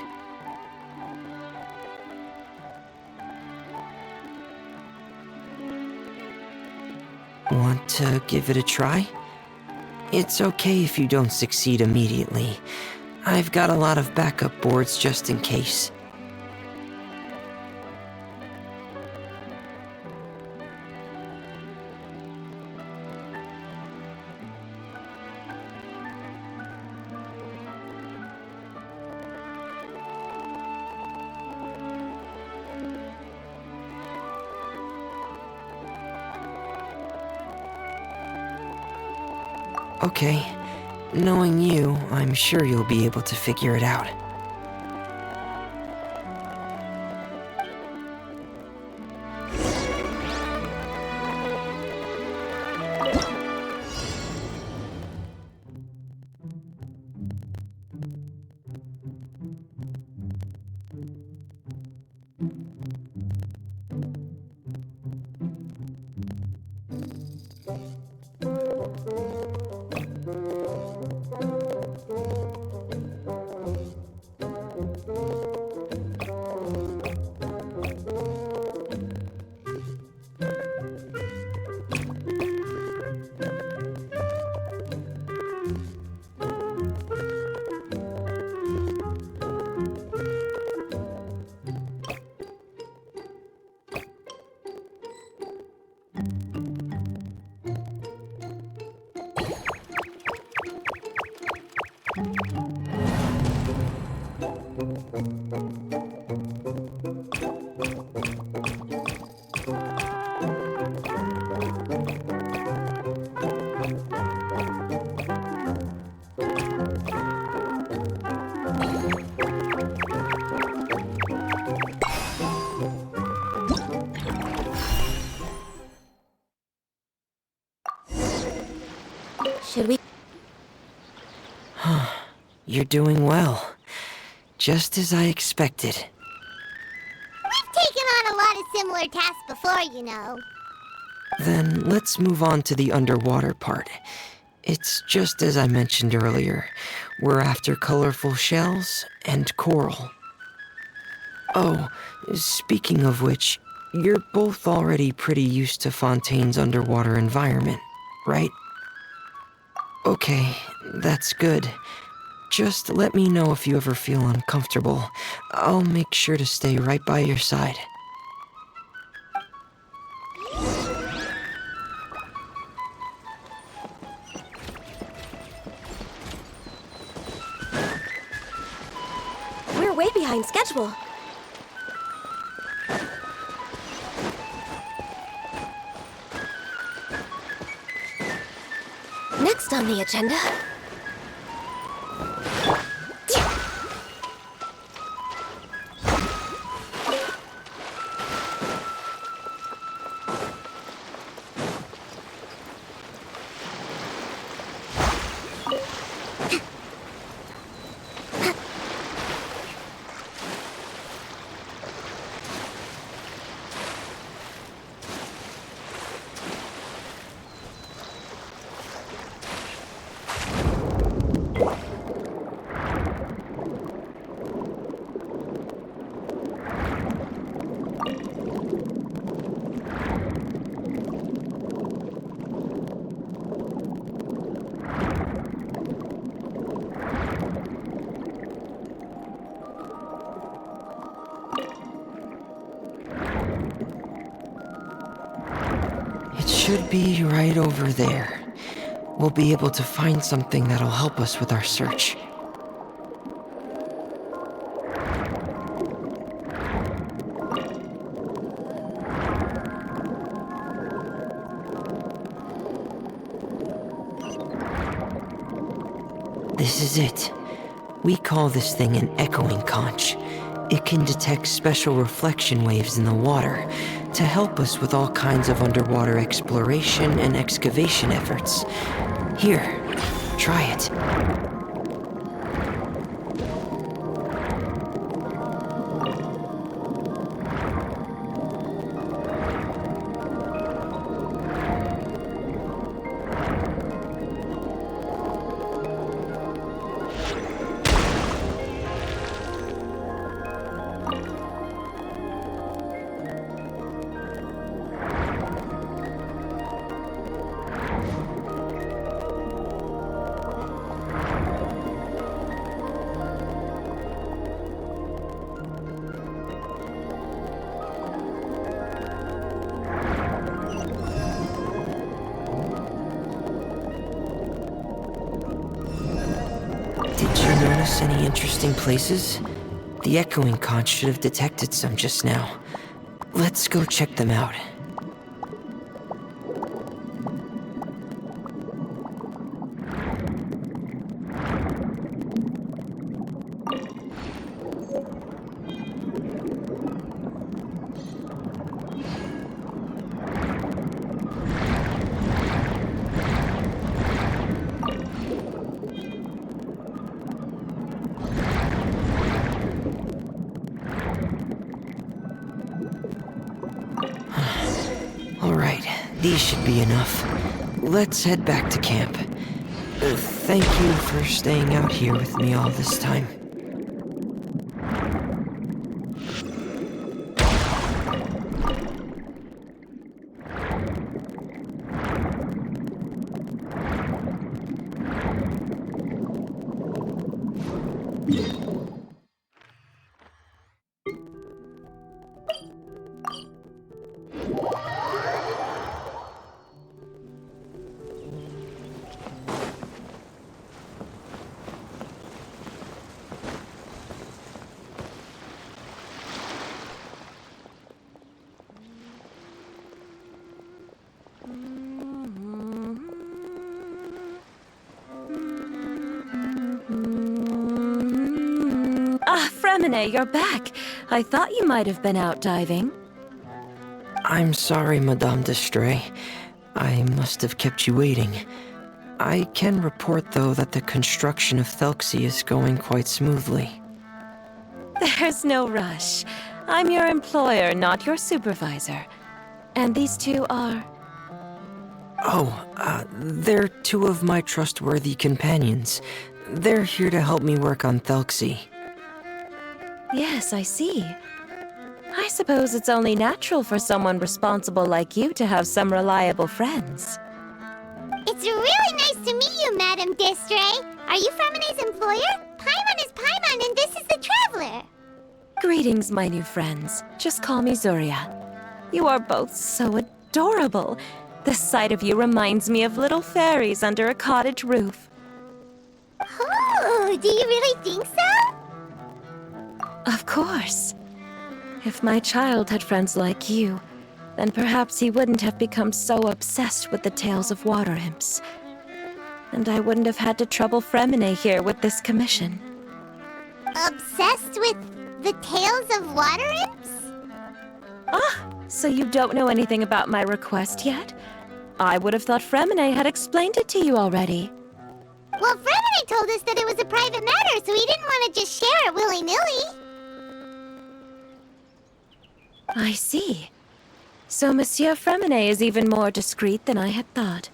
Want to give it a try? It's okay if you don't succeed immediately. I've got a lot of backup boards just in case. Okay. Knowing you, I'm sure you'll be able to figure it out. Should we? You're doing well. Just as I expected. We've taken on a lot of similar tasks before, you know. Then let's move on to the underwater part. It's just as I mentioned earlier. We're after colorful shells and coral. Oh, speaking of which, you're both already pretty used to Fontaine's underwater environment, right? Okay, that's good. Just let me know if you ever feel uncomfortable. I'll make sure to stay right by your side. We're way behind schedule. Next on the agenda. It should be right over there. We'll be able to find something that'll help us with our search. This is it. We call this thing an echoing conch. It can detect special reflection waves in the water to help us with all kinds of underwater exploration and excavation efforts. Here, try it. Did you notice any interesting places? The echoing conch should have detected some just now. Let's go check them out. Alright, these should be enough. Let's head back to camp. Thank you for staying out here with me all this time. Femine, you're back. I thought you might have been out diving. I'm sorry, Madame d'Estray. I must have kept you waiting. I can report, though, that the construction of Thelxie is going quite smoothly. There's no rush. I'm your employer, not your supervisor. And these two are... They're two of my trustworthy companions. They're here to help me work on Thelxie. Yes, I see. I suppose it's only natural for someone responsible like you to have some reliable friends. It's really nice to meet you, Madame d'Estray. Are you Femine's employer? Paimon is Paimon, and this is the Traveler. Greetings, my new friends. Just call me Zuria. You are both so adorable. The sight of you reminds me of little fairies under a cottage roof. Oh, do you really think so? Of course. If my child had friends like you, then perhaps he wouldn't have become so obsessed with the tales of water imps. And I wouldn't have had to trouble Fremine here with this commission. Obsessed with the tales of water imps? Ah, so you don't know anything about my request yet? I would have thought Fremine had explained it to you already. Well, Fremine told us that it was a private matter, so he didn't want to just share it willy-nilly. I see. So Monsieur Fremine is even more discreet than I had thought.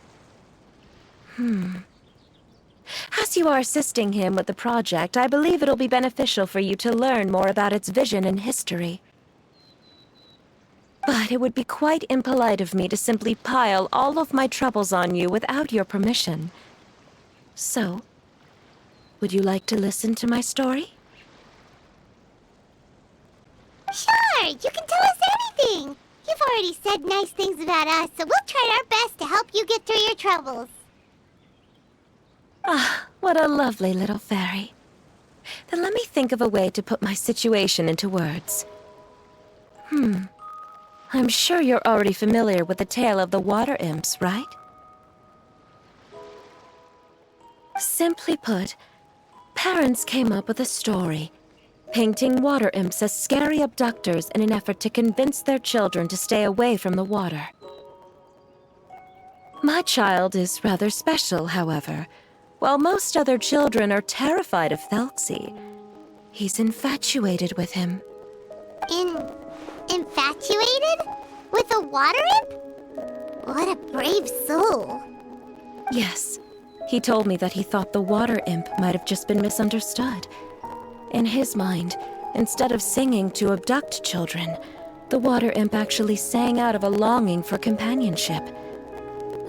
As you are assisting him with the project, I believe it'll be beneficial for you to learn more about its vision and history. But it would be quite impolite of me to simply pile all of my troubles on you without your permission. So, would you like to listen to my story? Sure, you can tell us anything. You've already said nice things about us, so we'll try our best to help you get through your troubles. Ah, what a lovely little fairy. Then let me think of a way to put my situation into words. I'm sure you're already familiar with the tale of the water imps, right? Simply put, parents came up with a story, painting water imps as scary abductors in an effort to convince their children to stay away from the water. My child is rather special, however. While most other children are terrified of Thelxie, he's infatuated with him. Infatuated? With a water imp? What a brave soul. Yes, he told me that he thought the water imp might have just been misunderstood. In his mind, instead of singing to abduct children, the water imp actually sang out of a longing for companionship.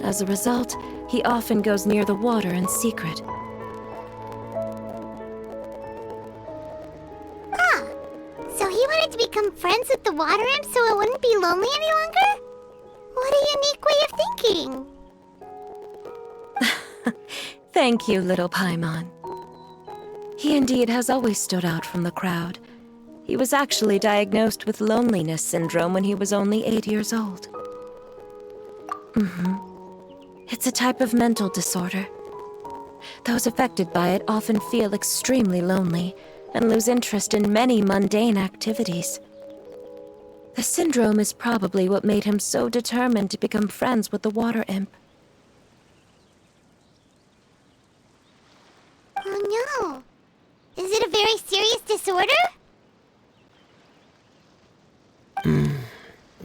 As a result, he often goes near the water in secret. So he wanted to become friends with the water imp so it wouldn't be lonely any longer? What a unique way of thinking. Thank you, little Paimon. He indeed has always stood out from the crowd. He was actually diagnosed with loneliness syndrome when he was only 8 years old. It's a type of mental disorder. Those affected by it often feel extremely lonely and lose interest in many mundane activities. The syndrome is probably what made him so determined to become friends with the water imp. Oh no. Is it a very serious disorder?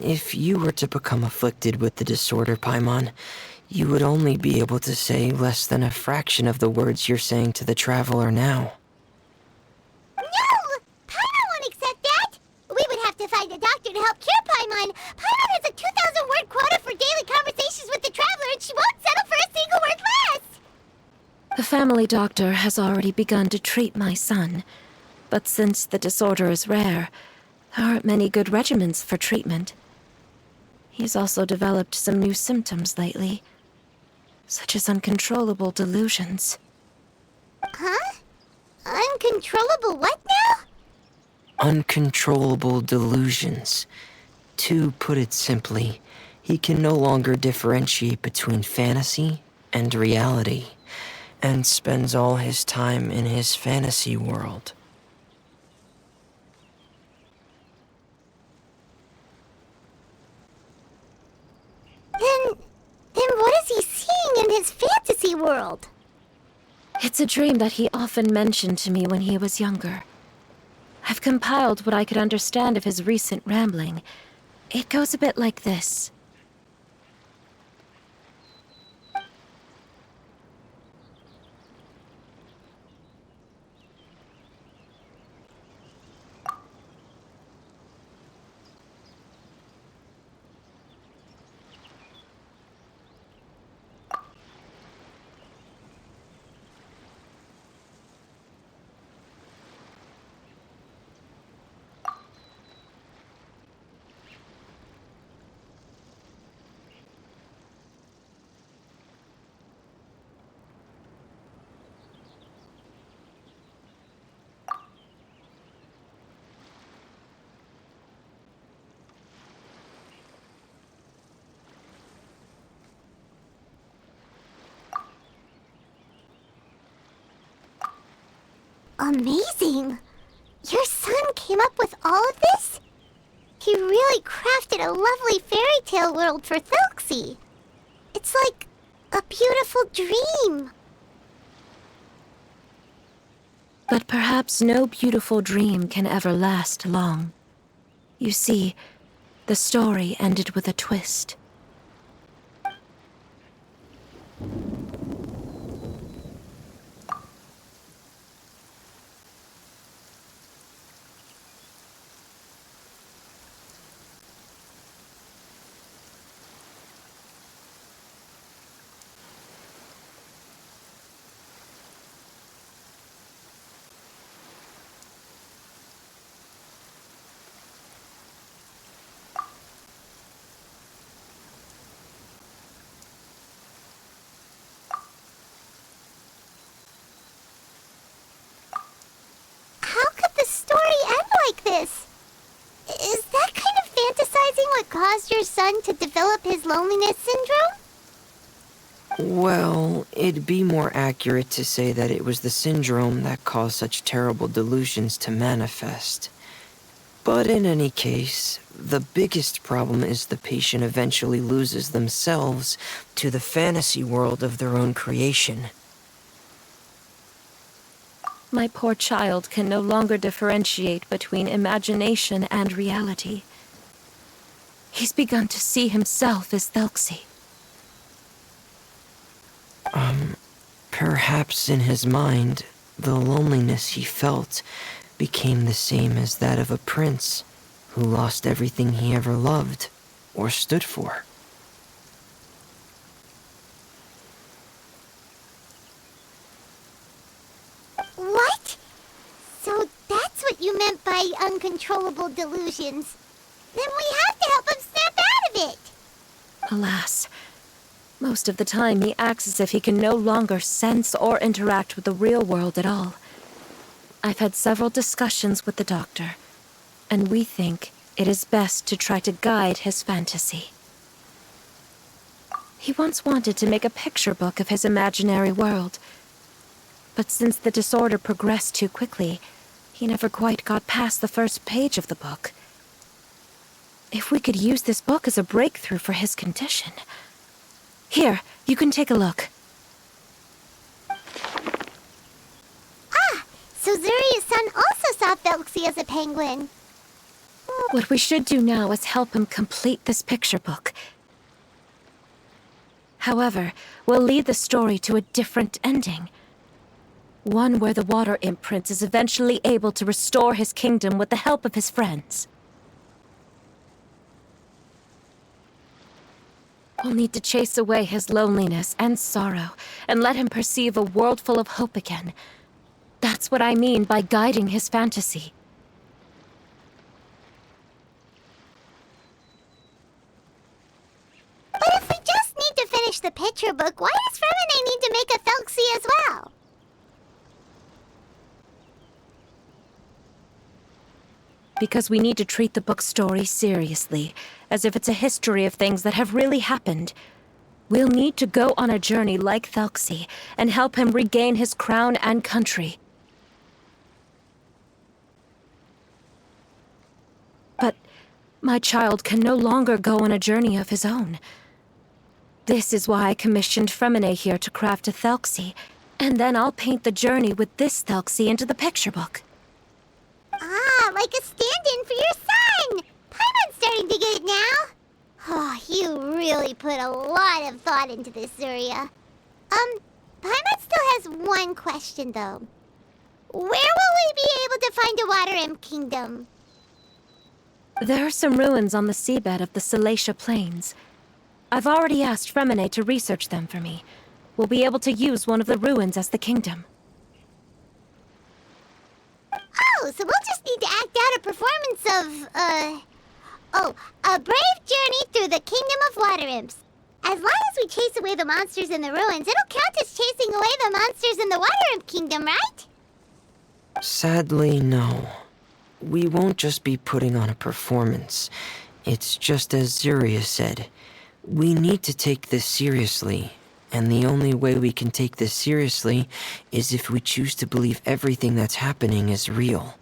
If you were to become afflicted with the disorder, Paimon, you would only be able to say less than a fraction of the words you're saying to the Traveler now. No! Paimon won't accept that! We would have to find a doctor to help cure Paimon. Paimon has a 2,000-word quota for daily conversations with the Traveler, and she won't settle for a single word less! The family doctor has already begun to treat my son, but since the disorder is rare, there aren't many good regimens for treatment. He's also developed some new symptoms lately, such as uncontrollable delusions. Huh? Uncontrollable what now? Uncontrollable delusions. To put it simply, he can no longer differentiate between fantasy and reality, and spends all his time in his fantasy world. fantasy world? It's a dream that he often mentioned to me when he was younger. I've compiled what I could understand of his recent rambling. It goes a bit like this. Amazing! Your son came up with all of this? He really crafted a lovely fairy tale world for Thelxie. It's like a beautiful dream. But perhaps no beautiful dream can ever last long. You see, the story ended with a twist. How could the story end like this? Is that kind of fantasizing what caused your son to develop his loneliness syndrome? Well, it'd be more accurate to say that it was the syndrome that caused such terrible delusions to manifest. But in any case, the biggest problem is the patient eventually loses themselves to the fantasy world of their own creation. My poor child can no longer differentiate between imagination and reality. He's begun to see himself as Thelxie. Perhaps in his mind, the loneliness he felt became the same as that of a prince who lost everything he ever loved or stood for. What? So that's what you meant by uncontrollable delusions. Then we have to help him snap out of it. Alas, most of the time he acts as if he can no longer sense or interact with the real world at all. I've had several discussions with the doctor, and we think it is best to try to guide his fantasy. He once wanted to make a picture book of his imaginary world, but since the disorder progressed too quickly, he never quite got past the first page of the book. If we could use this book as a breakthrough for his condition... Here, you can take a look. So Zuria's son also saw Thelxie as a penguin. What we should do now is help him complete this picture book. However, we'll lead the story to a different ending. One where the Water Imp Prince is eventually able to restore his kingdom with the help of his friends. We'll need to chase away his loneliness and sorrow, and let him perceive a world full of hope again. That's what I mean by guiding his fantasy. But if we just need to finish the picture book, why does Fremine need to make a Thelxie as well? Because we need to treat the book's story seriously, as if it's a history of things that have really happened. We'll need to go on a journey like Thelxie, and help him regain his crown and country. But my child can no longer go on a journey of his own. This is why I commissioned Fremine here to craft a Thelxie, and then I'll paint the journey with this Thelxie into the picture book. Ah, like a stand-in for your son! Paimon's starting to get it now. Oh, you really put a lot of thought into this, Zuria. Paimon still has one question, though. Where will we be able to find a Water Imp Kingdom? There are some ruins on the seabed of the Salacia Plains. I've already asked Fremine to research them for me. We'll be able to use one of the ruins as the kingdom. Oh, so we'll just need to act out a performance of, a brave journey through the Kingdom of Water Imps. As long as we chase away the monsters in the ruins, it'll count as chasing away the monsters in the Water Imp Kingdom, right? Sadly, no. We won't just be putting on a performance. It's just as Zuria said. We need to take this seriously. And the only way we can take this seriously is if we choose to believe everything that's happening is real.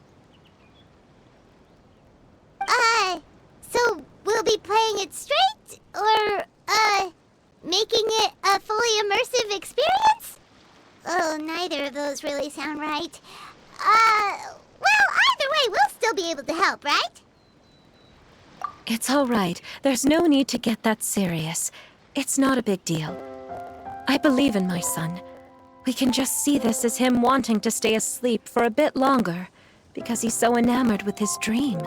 So we'll be playing it straight? Or, making it a fully immersive experience? Oh, neither of those really sound right. Well, either way, we'll still be able to help, right? It's all right. There's no need to get that serious. It's not a big deal. I believe in my son. We can just see this as him wanting to stay asleep for a bit longer, because he's so enamored with his dream.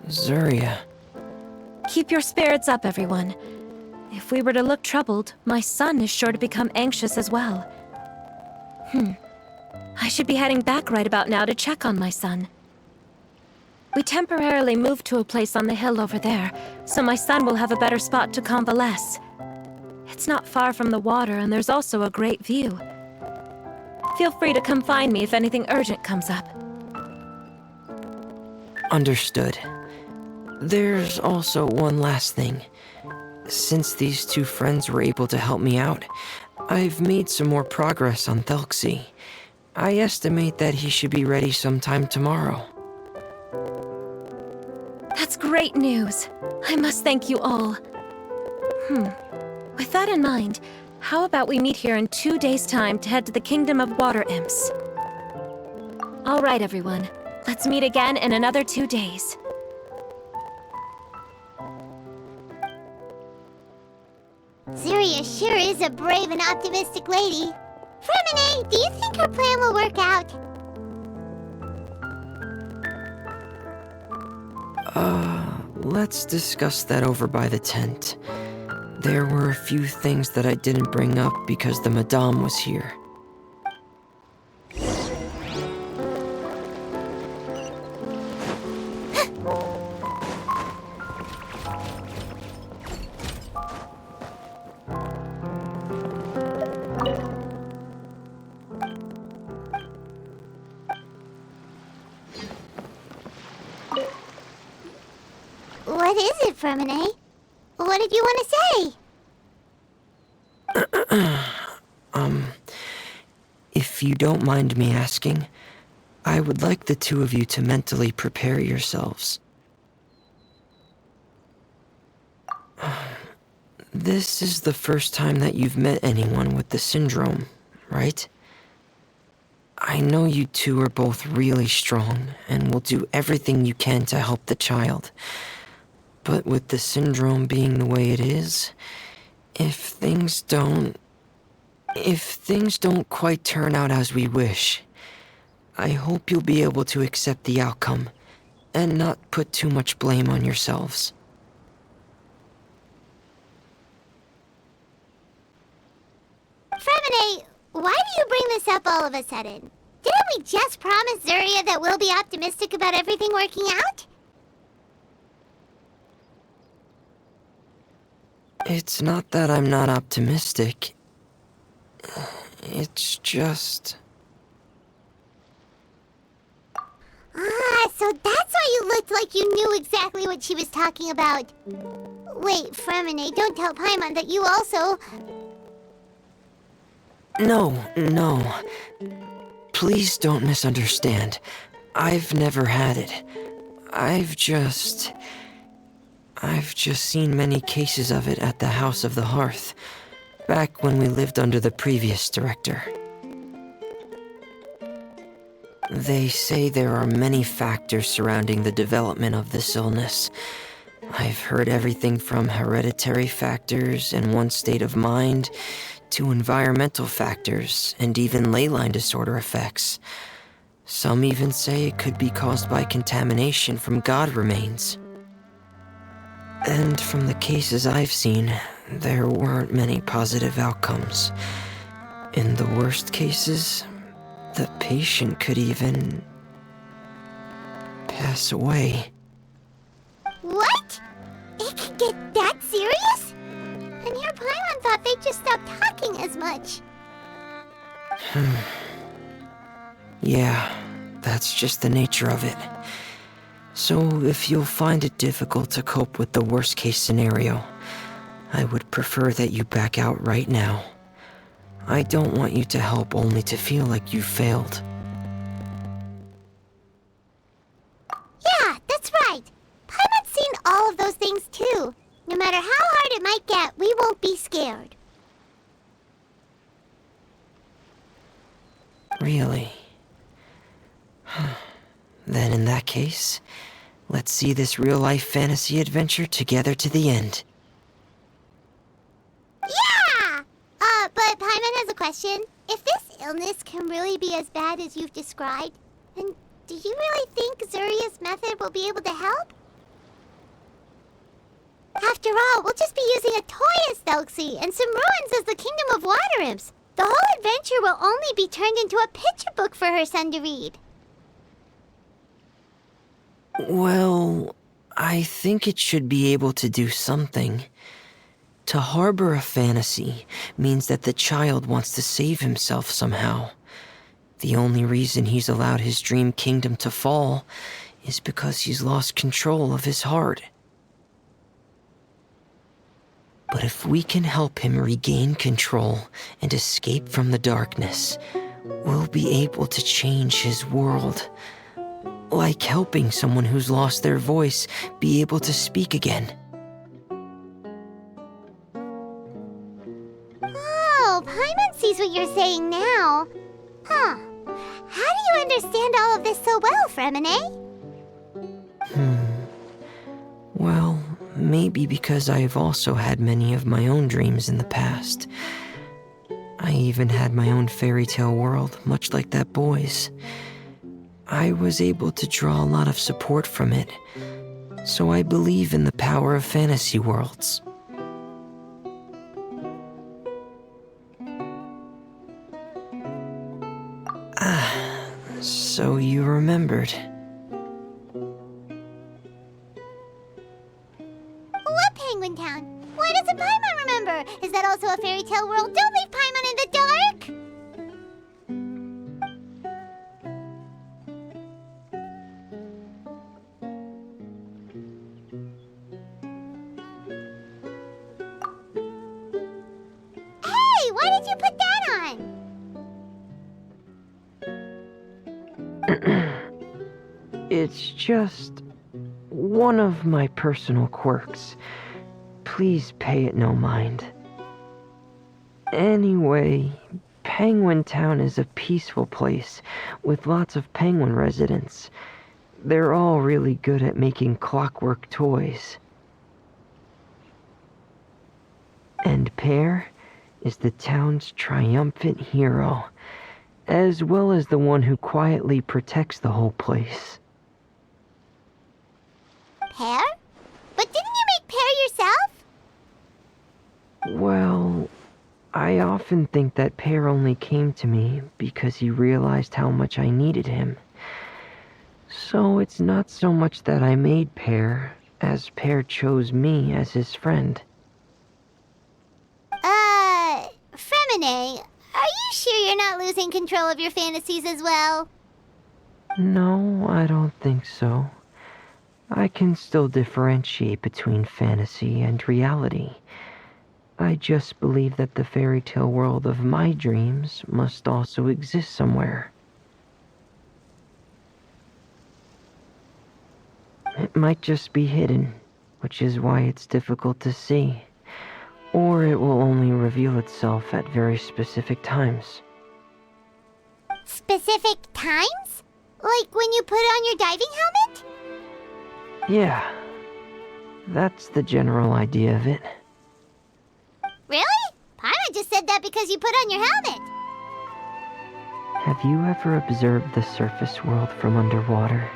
Zuria. Keep your spirits up, everyone. If we were to look troubled, my son is sure to become anxious as well. I should be heading back right about now to check on my son. We temporarily moved to a place on the hill over there, so my son will have a better spot to convalesce. It's not far from the water, and there's also a great view. Feel free to come find me if anything urgent comes up. Understood. There's also one last thing. Since these two friends were able to help me out, I've made some more progress on Thelxie. I estimate that he should be ready sometime tomorrow. That's great news. I must thank you all. With that in mind, how about we meet here in 2 days' time to head to the Kingdom of Water Imps? All right, everyone. Let's meet again in another 2 days. Zuria sure is a brave and optimistic lady. Fremine, do you think her plan will work out? Let's discuss that over by the tent. There were a few things that I didn't bring up because the Madame was here. What is it, Fremine? What did you want to say? If you don't mind me asking, I would like the two of you to mentally prepare yourselves. This is the first time that you've met anyone with the syndrome, right? I know you two are both really strong and will do everything you can to help the child. But with the syndrome being the way it is, if things don't quite turn out as we wish, I hope you'll be able to accept the outcome and not put too much blame on yourselves. Fremine, why do you bring this up all of a sudden? Didn't we just promise Zuria that we'll be optimistic about everything working out? It's not that I'm not optimistic. It's just... Ah, so that's why you looked like you knew exactly what she was talking about. Wait, Fremine, don't tell Paimon that you also... No. Please don't misunderstand. I've never had it. I've just seen many cases of it at the House of the Hearth, back when we lived under the previous director. They say there are many factors surrounding the development of this illness. I've heard everything from hereditary factors and one's state of mind, to environmental factors, and even ley line disorder effects. Some even say it could be caused by contamination from god remains. And from the cases I've seen, there weren't many positive outcomes. In the worst cases, the patient could even pass away. What? It could get that serious? And your Paimon thought they'd just stop talking as much. Yeah, that's just the nature of it. So if you'll find it difficult to cope with the worst case scenario, I would prefer that you back out right now. I don't want you to help only to feel like you failed. Yeah, that's right. Paimon's seen all of those things too. No matter how hard it might get, we won't be scared. Really? Then in that case, let's see this real-life fantasy adventure together to the end. Yeah! But Paimon has a question. If this illness can really be as bad as you've described, then do you really think Zuria's method will be able to help? After all, we'll just be using a toy as Thelxie and some ruins as the Kingdom of Water Imps. The whole adventure will only be turned into a picture book for her son to read. Well, I think it should be able to do something. To harbor a fantasy means that the child wants to save himself somehow. The only reason he's allowed his dream kingdom to fall is because he's lost control of his heart. But if we can help him regain control and escape from the darkness, we'll be able to change his world. Like helping someone who's lost their voice be able to speak again. Oh, Paimon sees what you're saying now. Huh. How do you understand all of this so well, Fremine? Well, maybe because I've also had many of my own dreams in the past. I even had my own fairy tale world, much like that boy's. I was able to draw a lot of support from it, so I believe in the power of fantasy worlds. So you remembered. What Penguin Town? Why doesn't Paimon remember? Is that also a fairy tale world? Don't leave Paimon in the dark! Hey, why did you put that on? It's just one of my personal quirks. Please pay it no mind. Anyway, Penguin Town is a peaceful place with lots of penguin residents. They're all really good at making clockwork toys. And Pear is the town's triumphant hero, as well as the one who quietly protects the whole place. Pear? But didn't you make Pear yourself? Well, I often think that Pear only came to me because he realized how much I needed him. So it's not so much that I made Pear, as Pear chose me as his friend. Fremine, are you sure you're not losing control of your fantasies as well? No, I don't think so. I can still differentiate between fantasy and reality. I just believe that the fairy tale world of my dreams must also exist somewhere. It might just be hidden, which is why it's difficult to see. Or it will only reveal itself at very specific times. Specific times? Like when you put on your diving helmet? Yeah, that's the general idea of it. Really? Paimon just said that because you put on your helmet. Have you ever observed the surface world from underwater?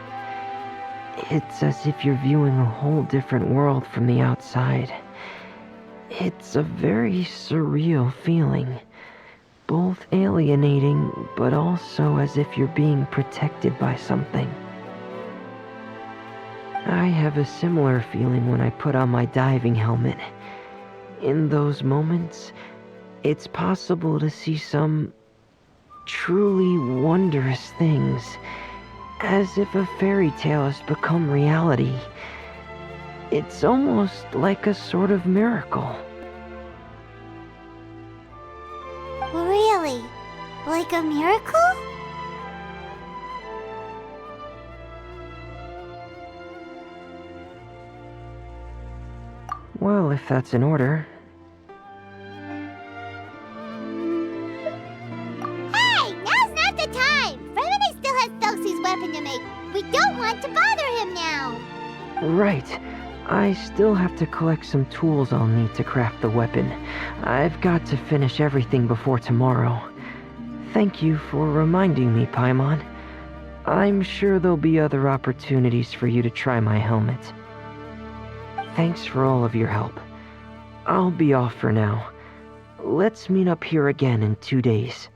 It's as if you're viewing a whole different world from the outside. It's a very surreal feeling. Both alienating, but also as if you're being protected by something. I have a similar feeling when I put on my diving helmet. In those moments, it's possible to see some truly wondrous things, as if a fairy tale has become reality. It's almost like a sort of miracle. Really? Like a miracle? Well, if that's in order. Hey, now's not the time! Remini still has Thelxie's weapon to make. We don't want to bother him now. Right. I still have to collect some tools I'll need to craft the weapon. I've got to finish everything before tomorrow. Thank you for reminding me, Paimon. I'm sure there'll be other opportunities for you to try my helmet. Thanks for all of your help. I'll be off for now. Let's meet up here again in 2 days.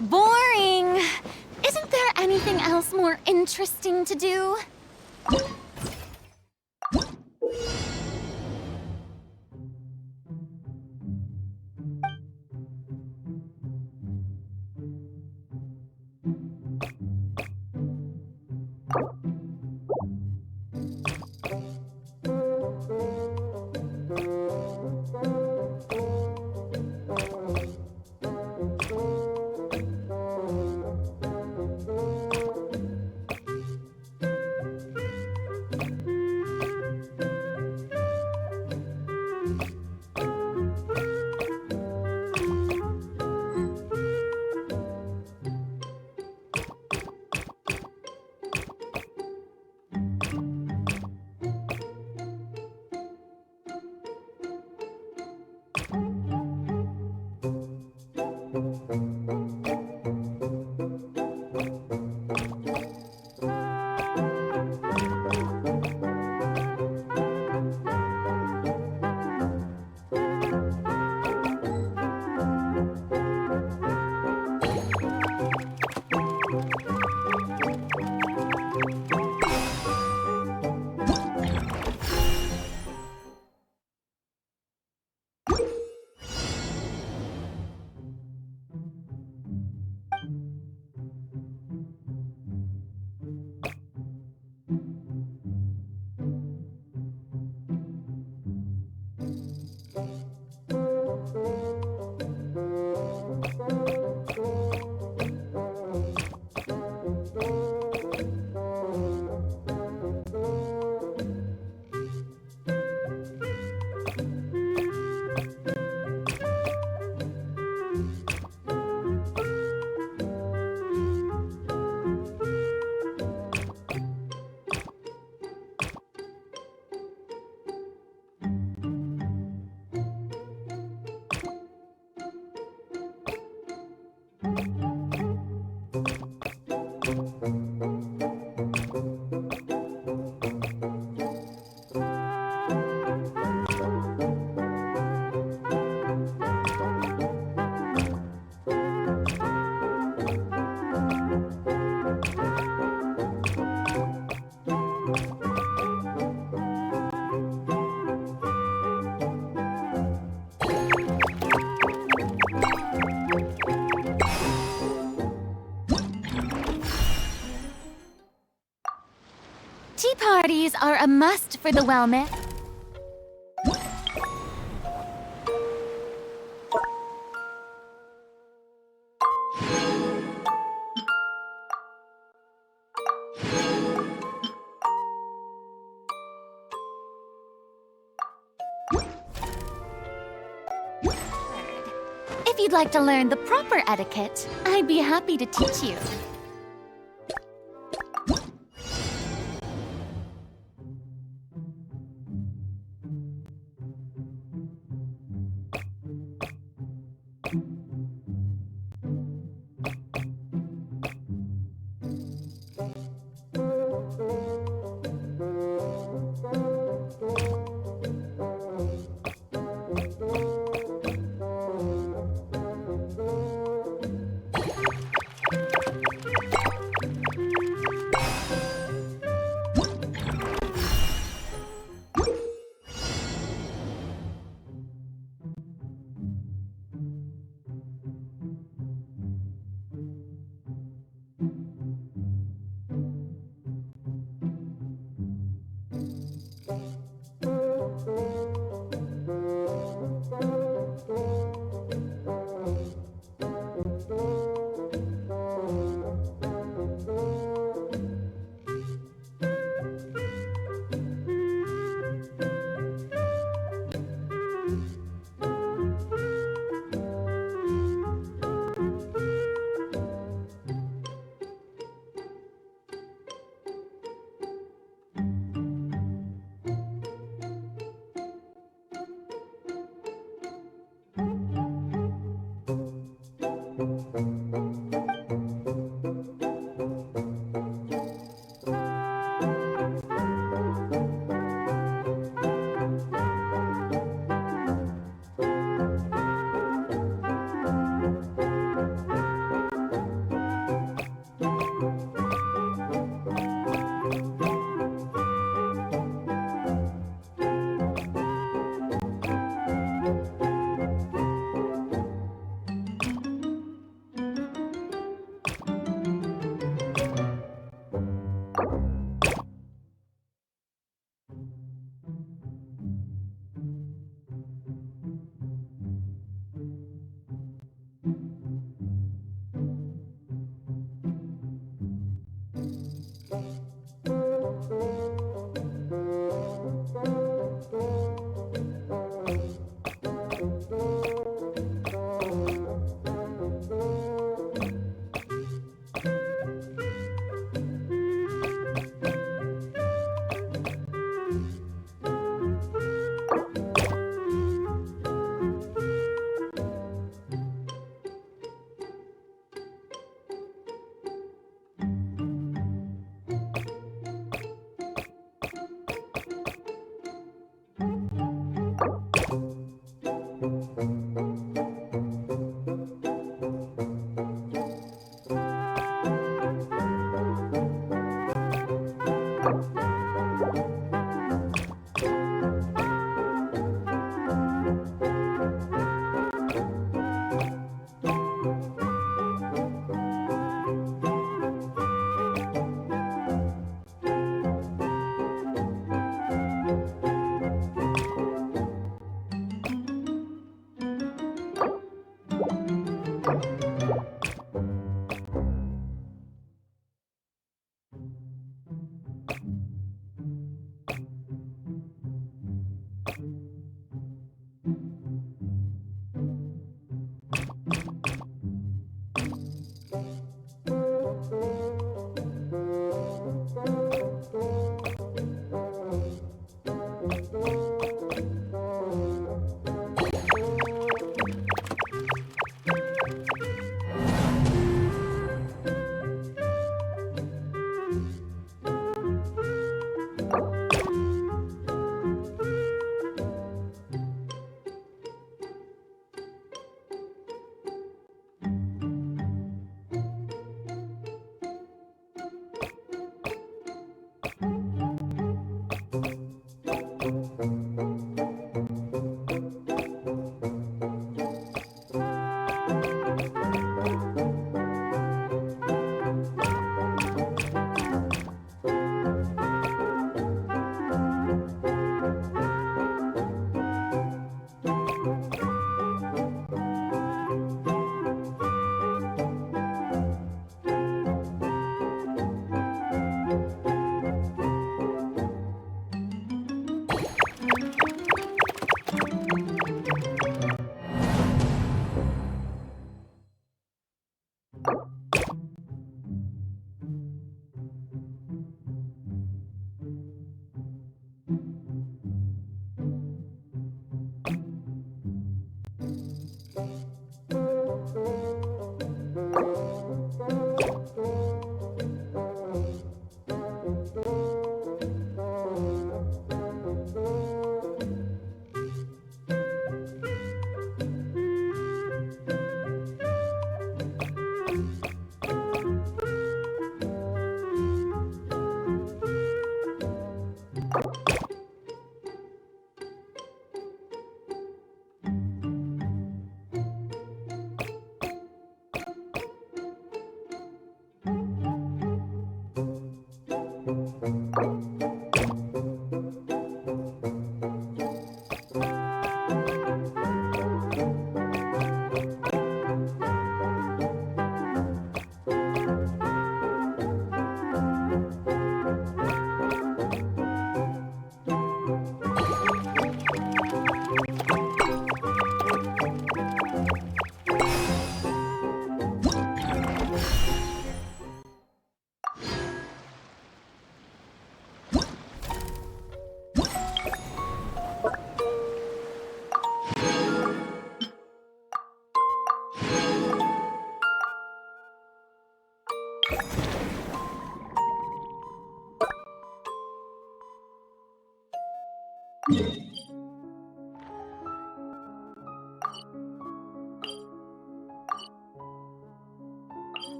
Boring! Isn't there anything else more interesting to do? Tea parties are a must for the well-mannered. If you'd like to learn the proper etiquette, I'd be happy to teach you.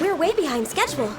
We're way behind schedule.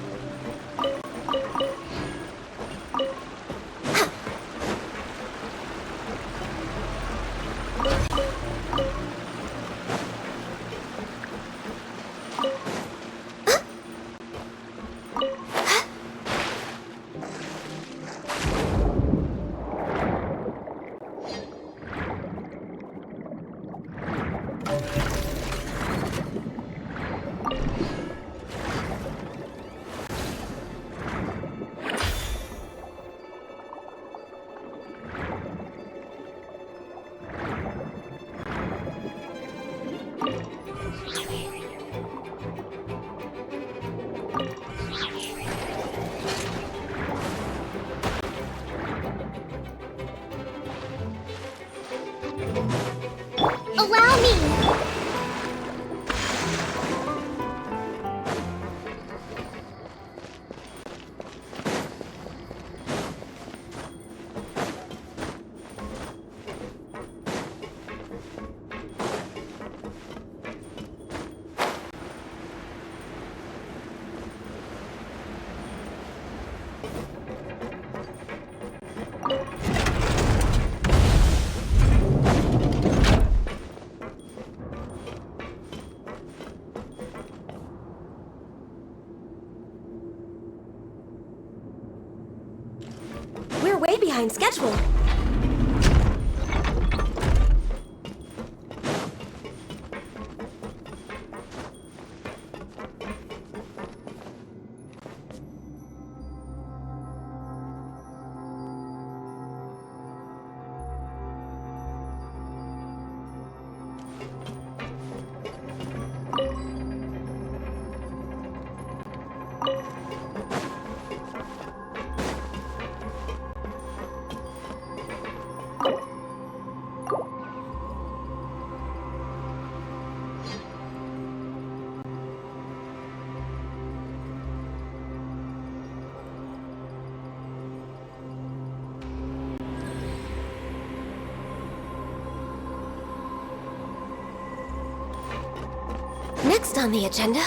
We're way behind schedule. Next on the agenda...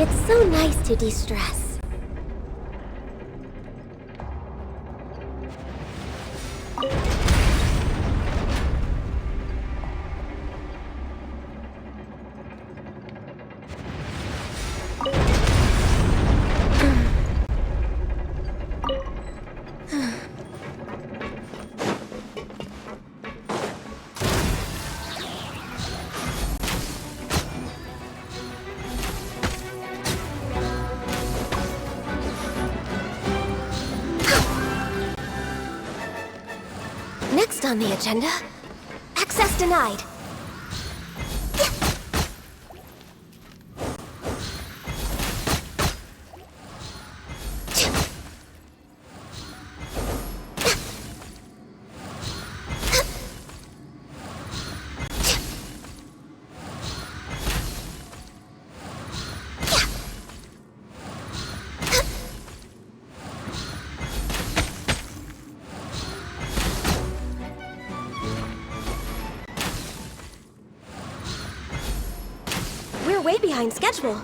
It's so nice to de-stress. Next on the agenda, access denied. We're way behind schedule.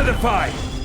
identified!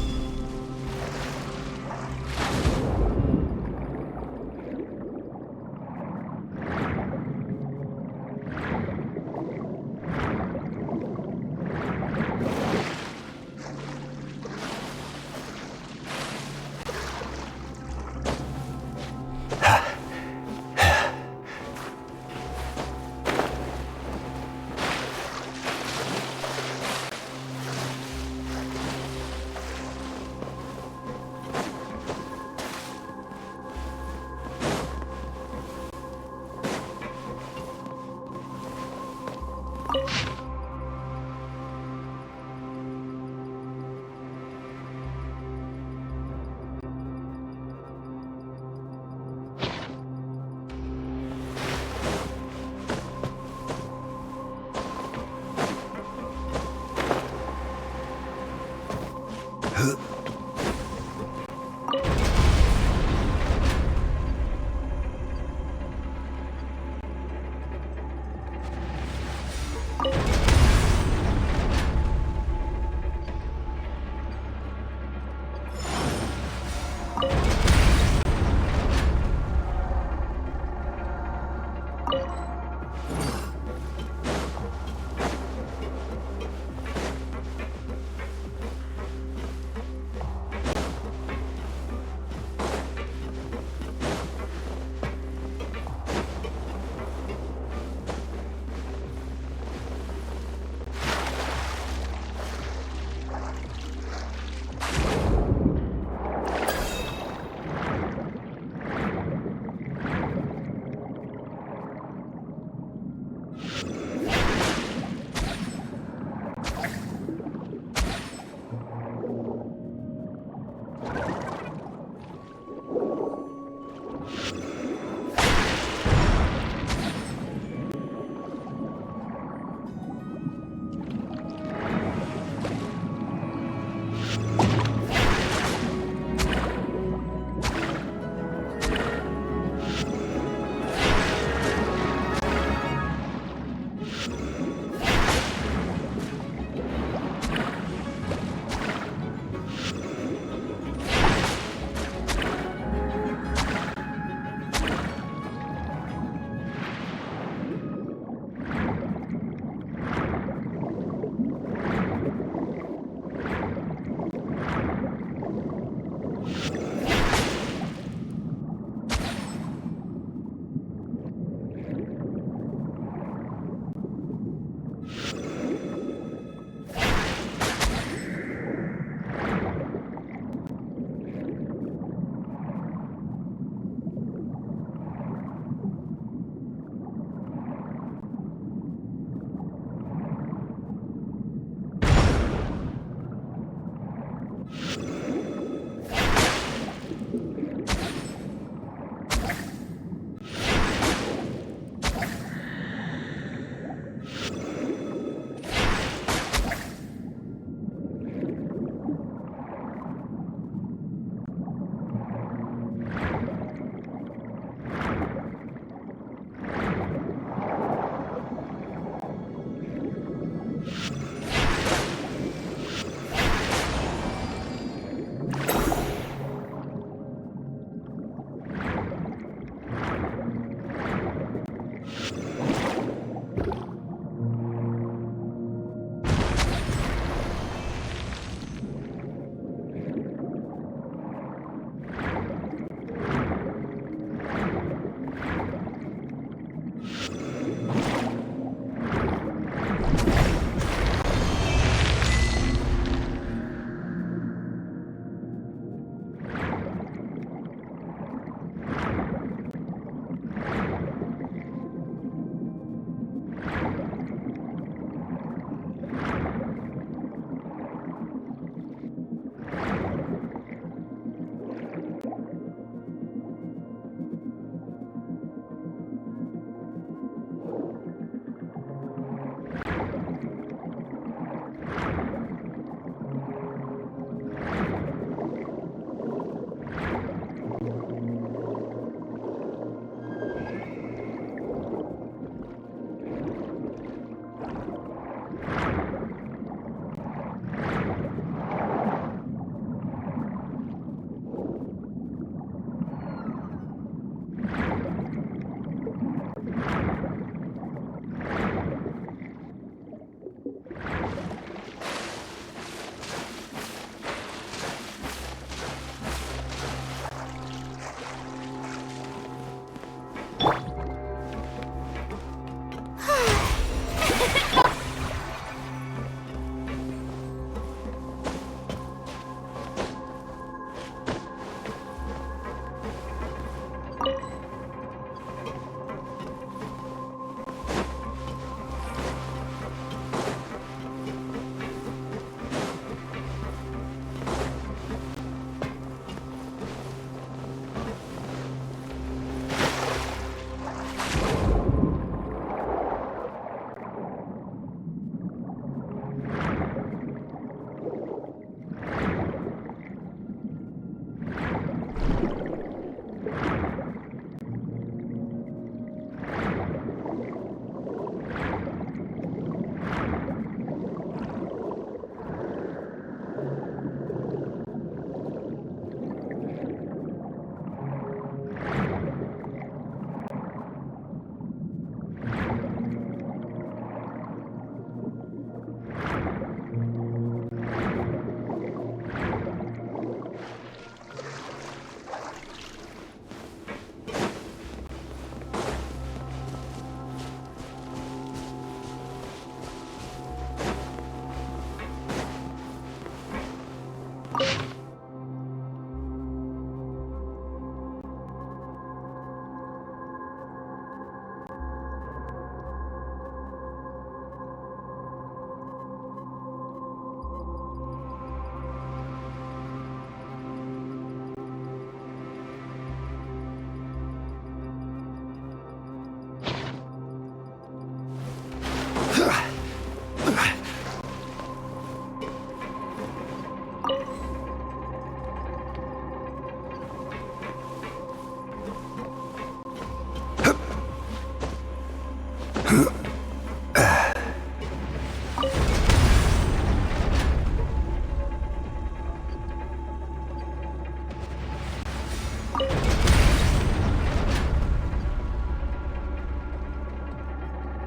You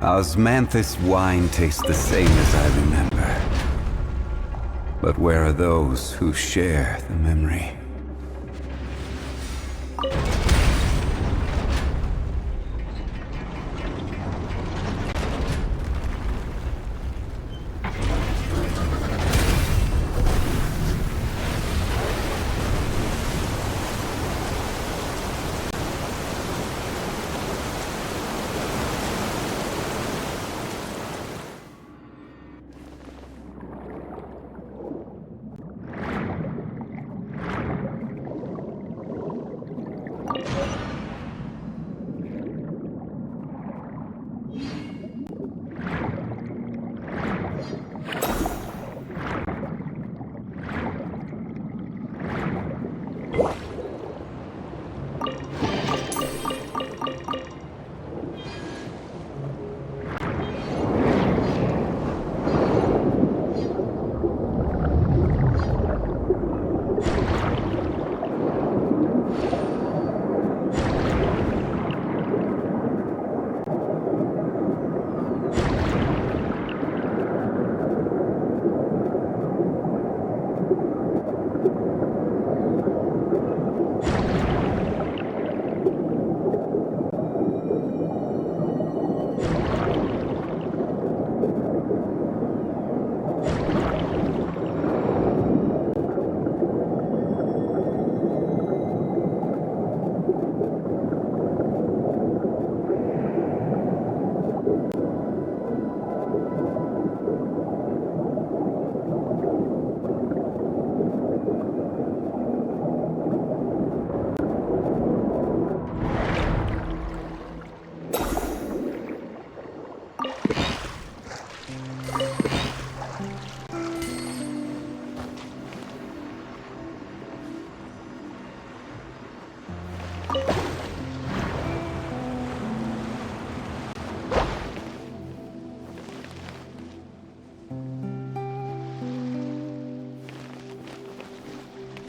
Osmanthus wine tastes the same as I remember. But where are those who share the memory?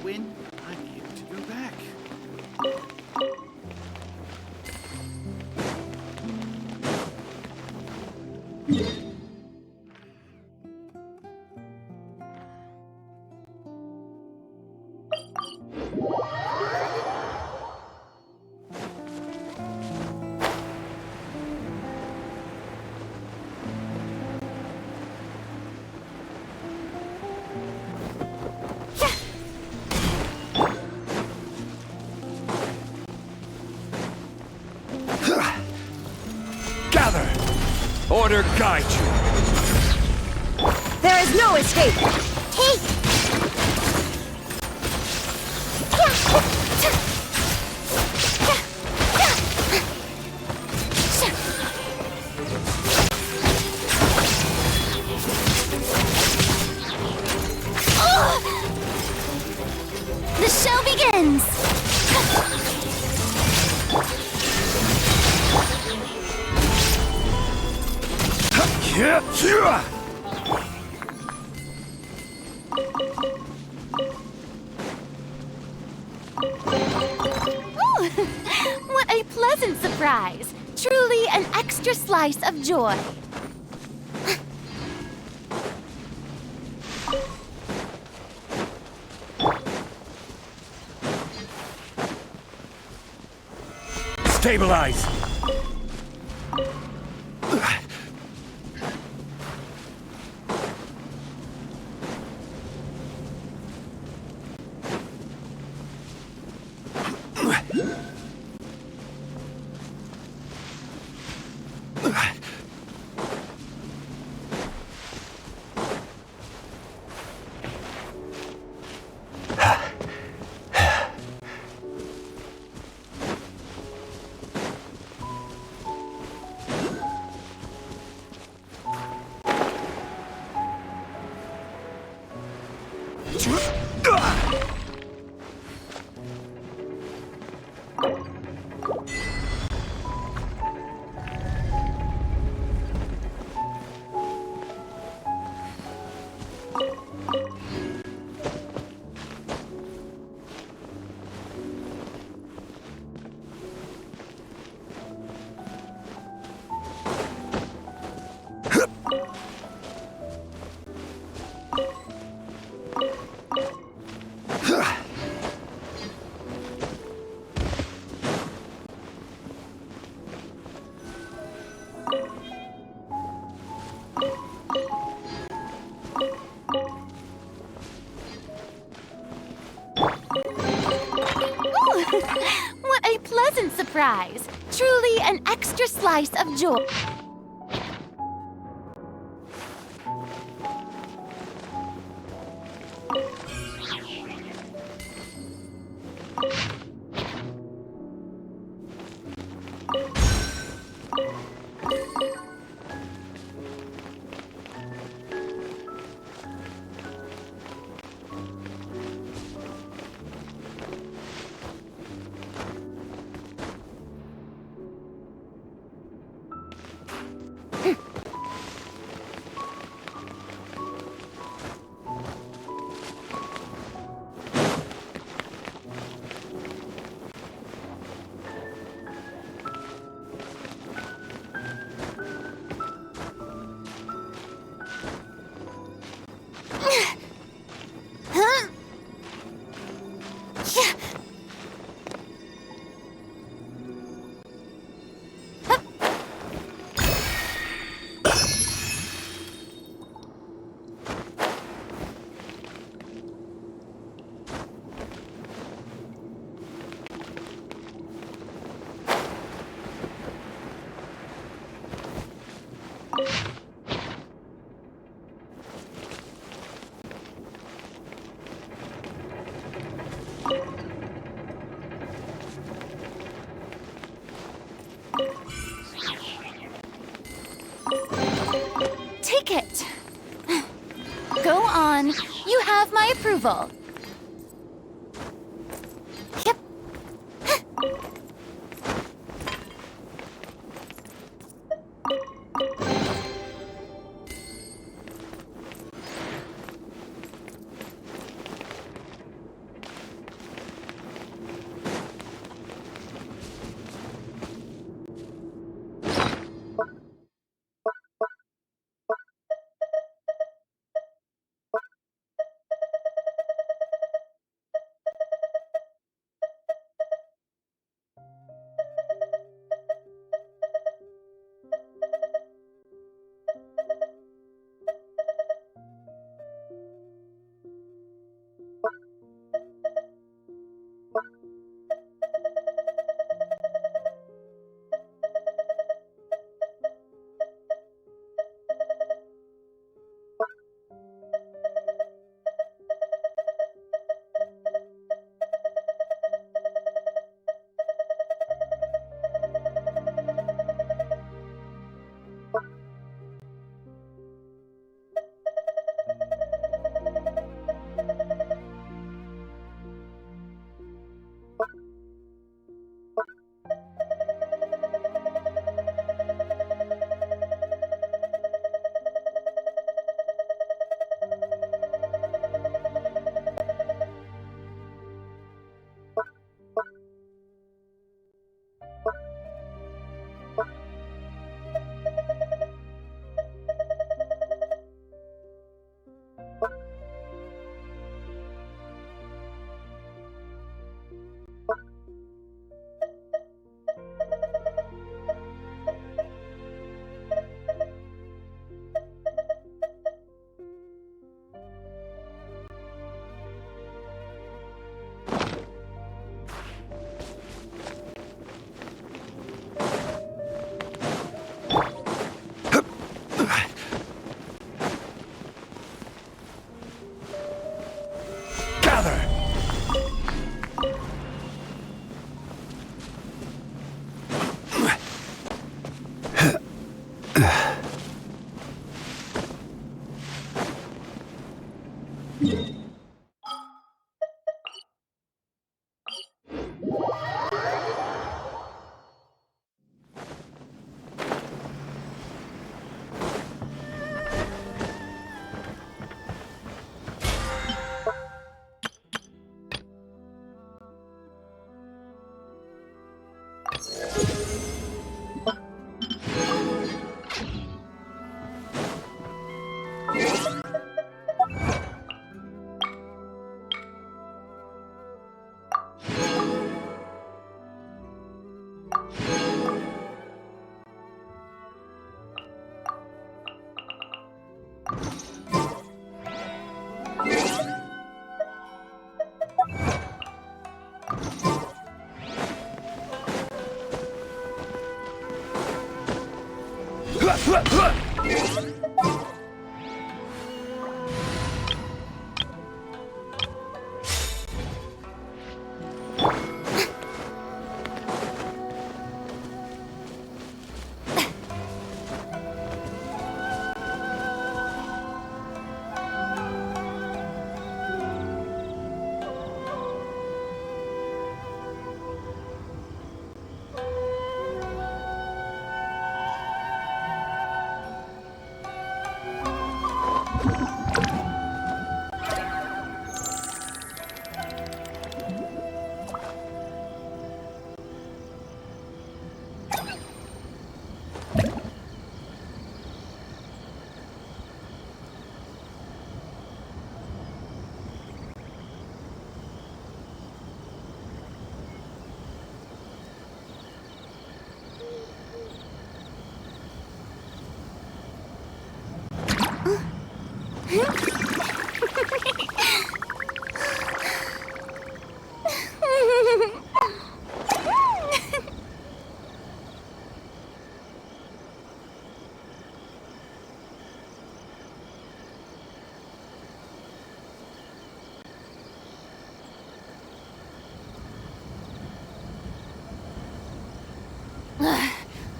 When I'm able to go back. Gather! Order guide you! There is no escape! The show begins! Ooh, what a pleasant surprise! Truly an extra slice of joy. Stabilize! eyes. Truly an extra slice of joy. Ticket. Go on. You have my approval. Yep.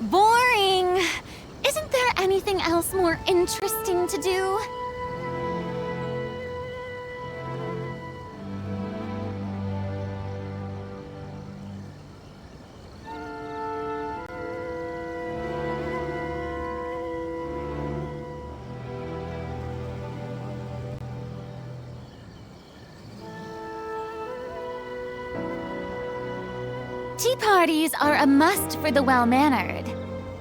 Boring! Isn't there anything else more interesting to do? Tea parties are a must for the well-mannered.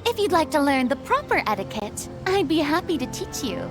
If you'd like to learn the proper etiquette, I'd be happy to teach you.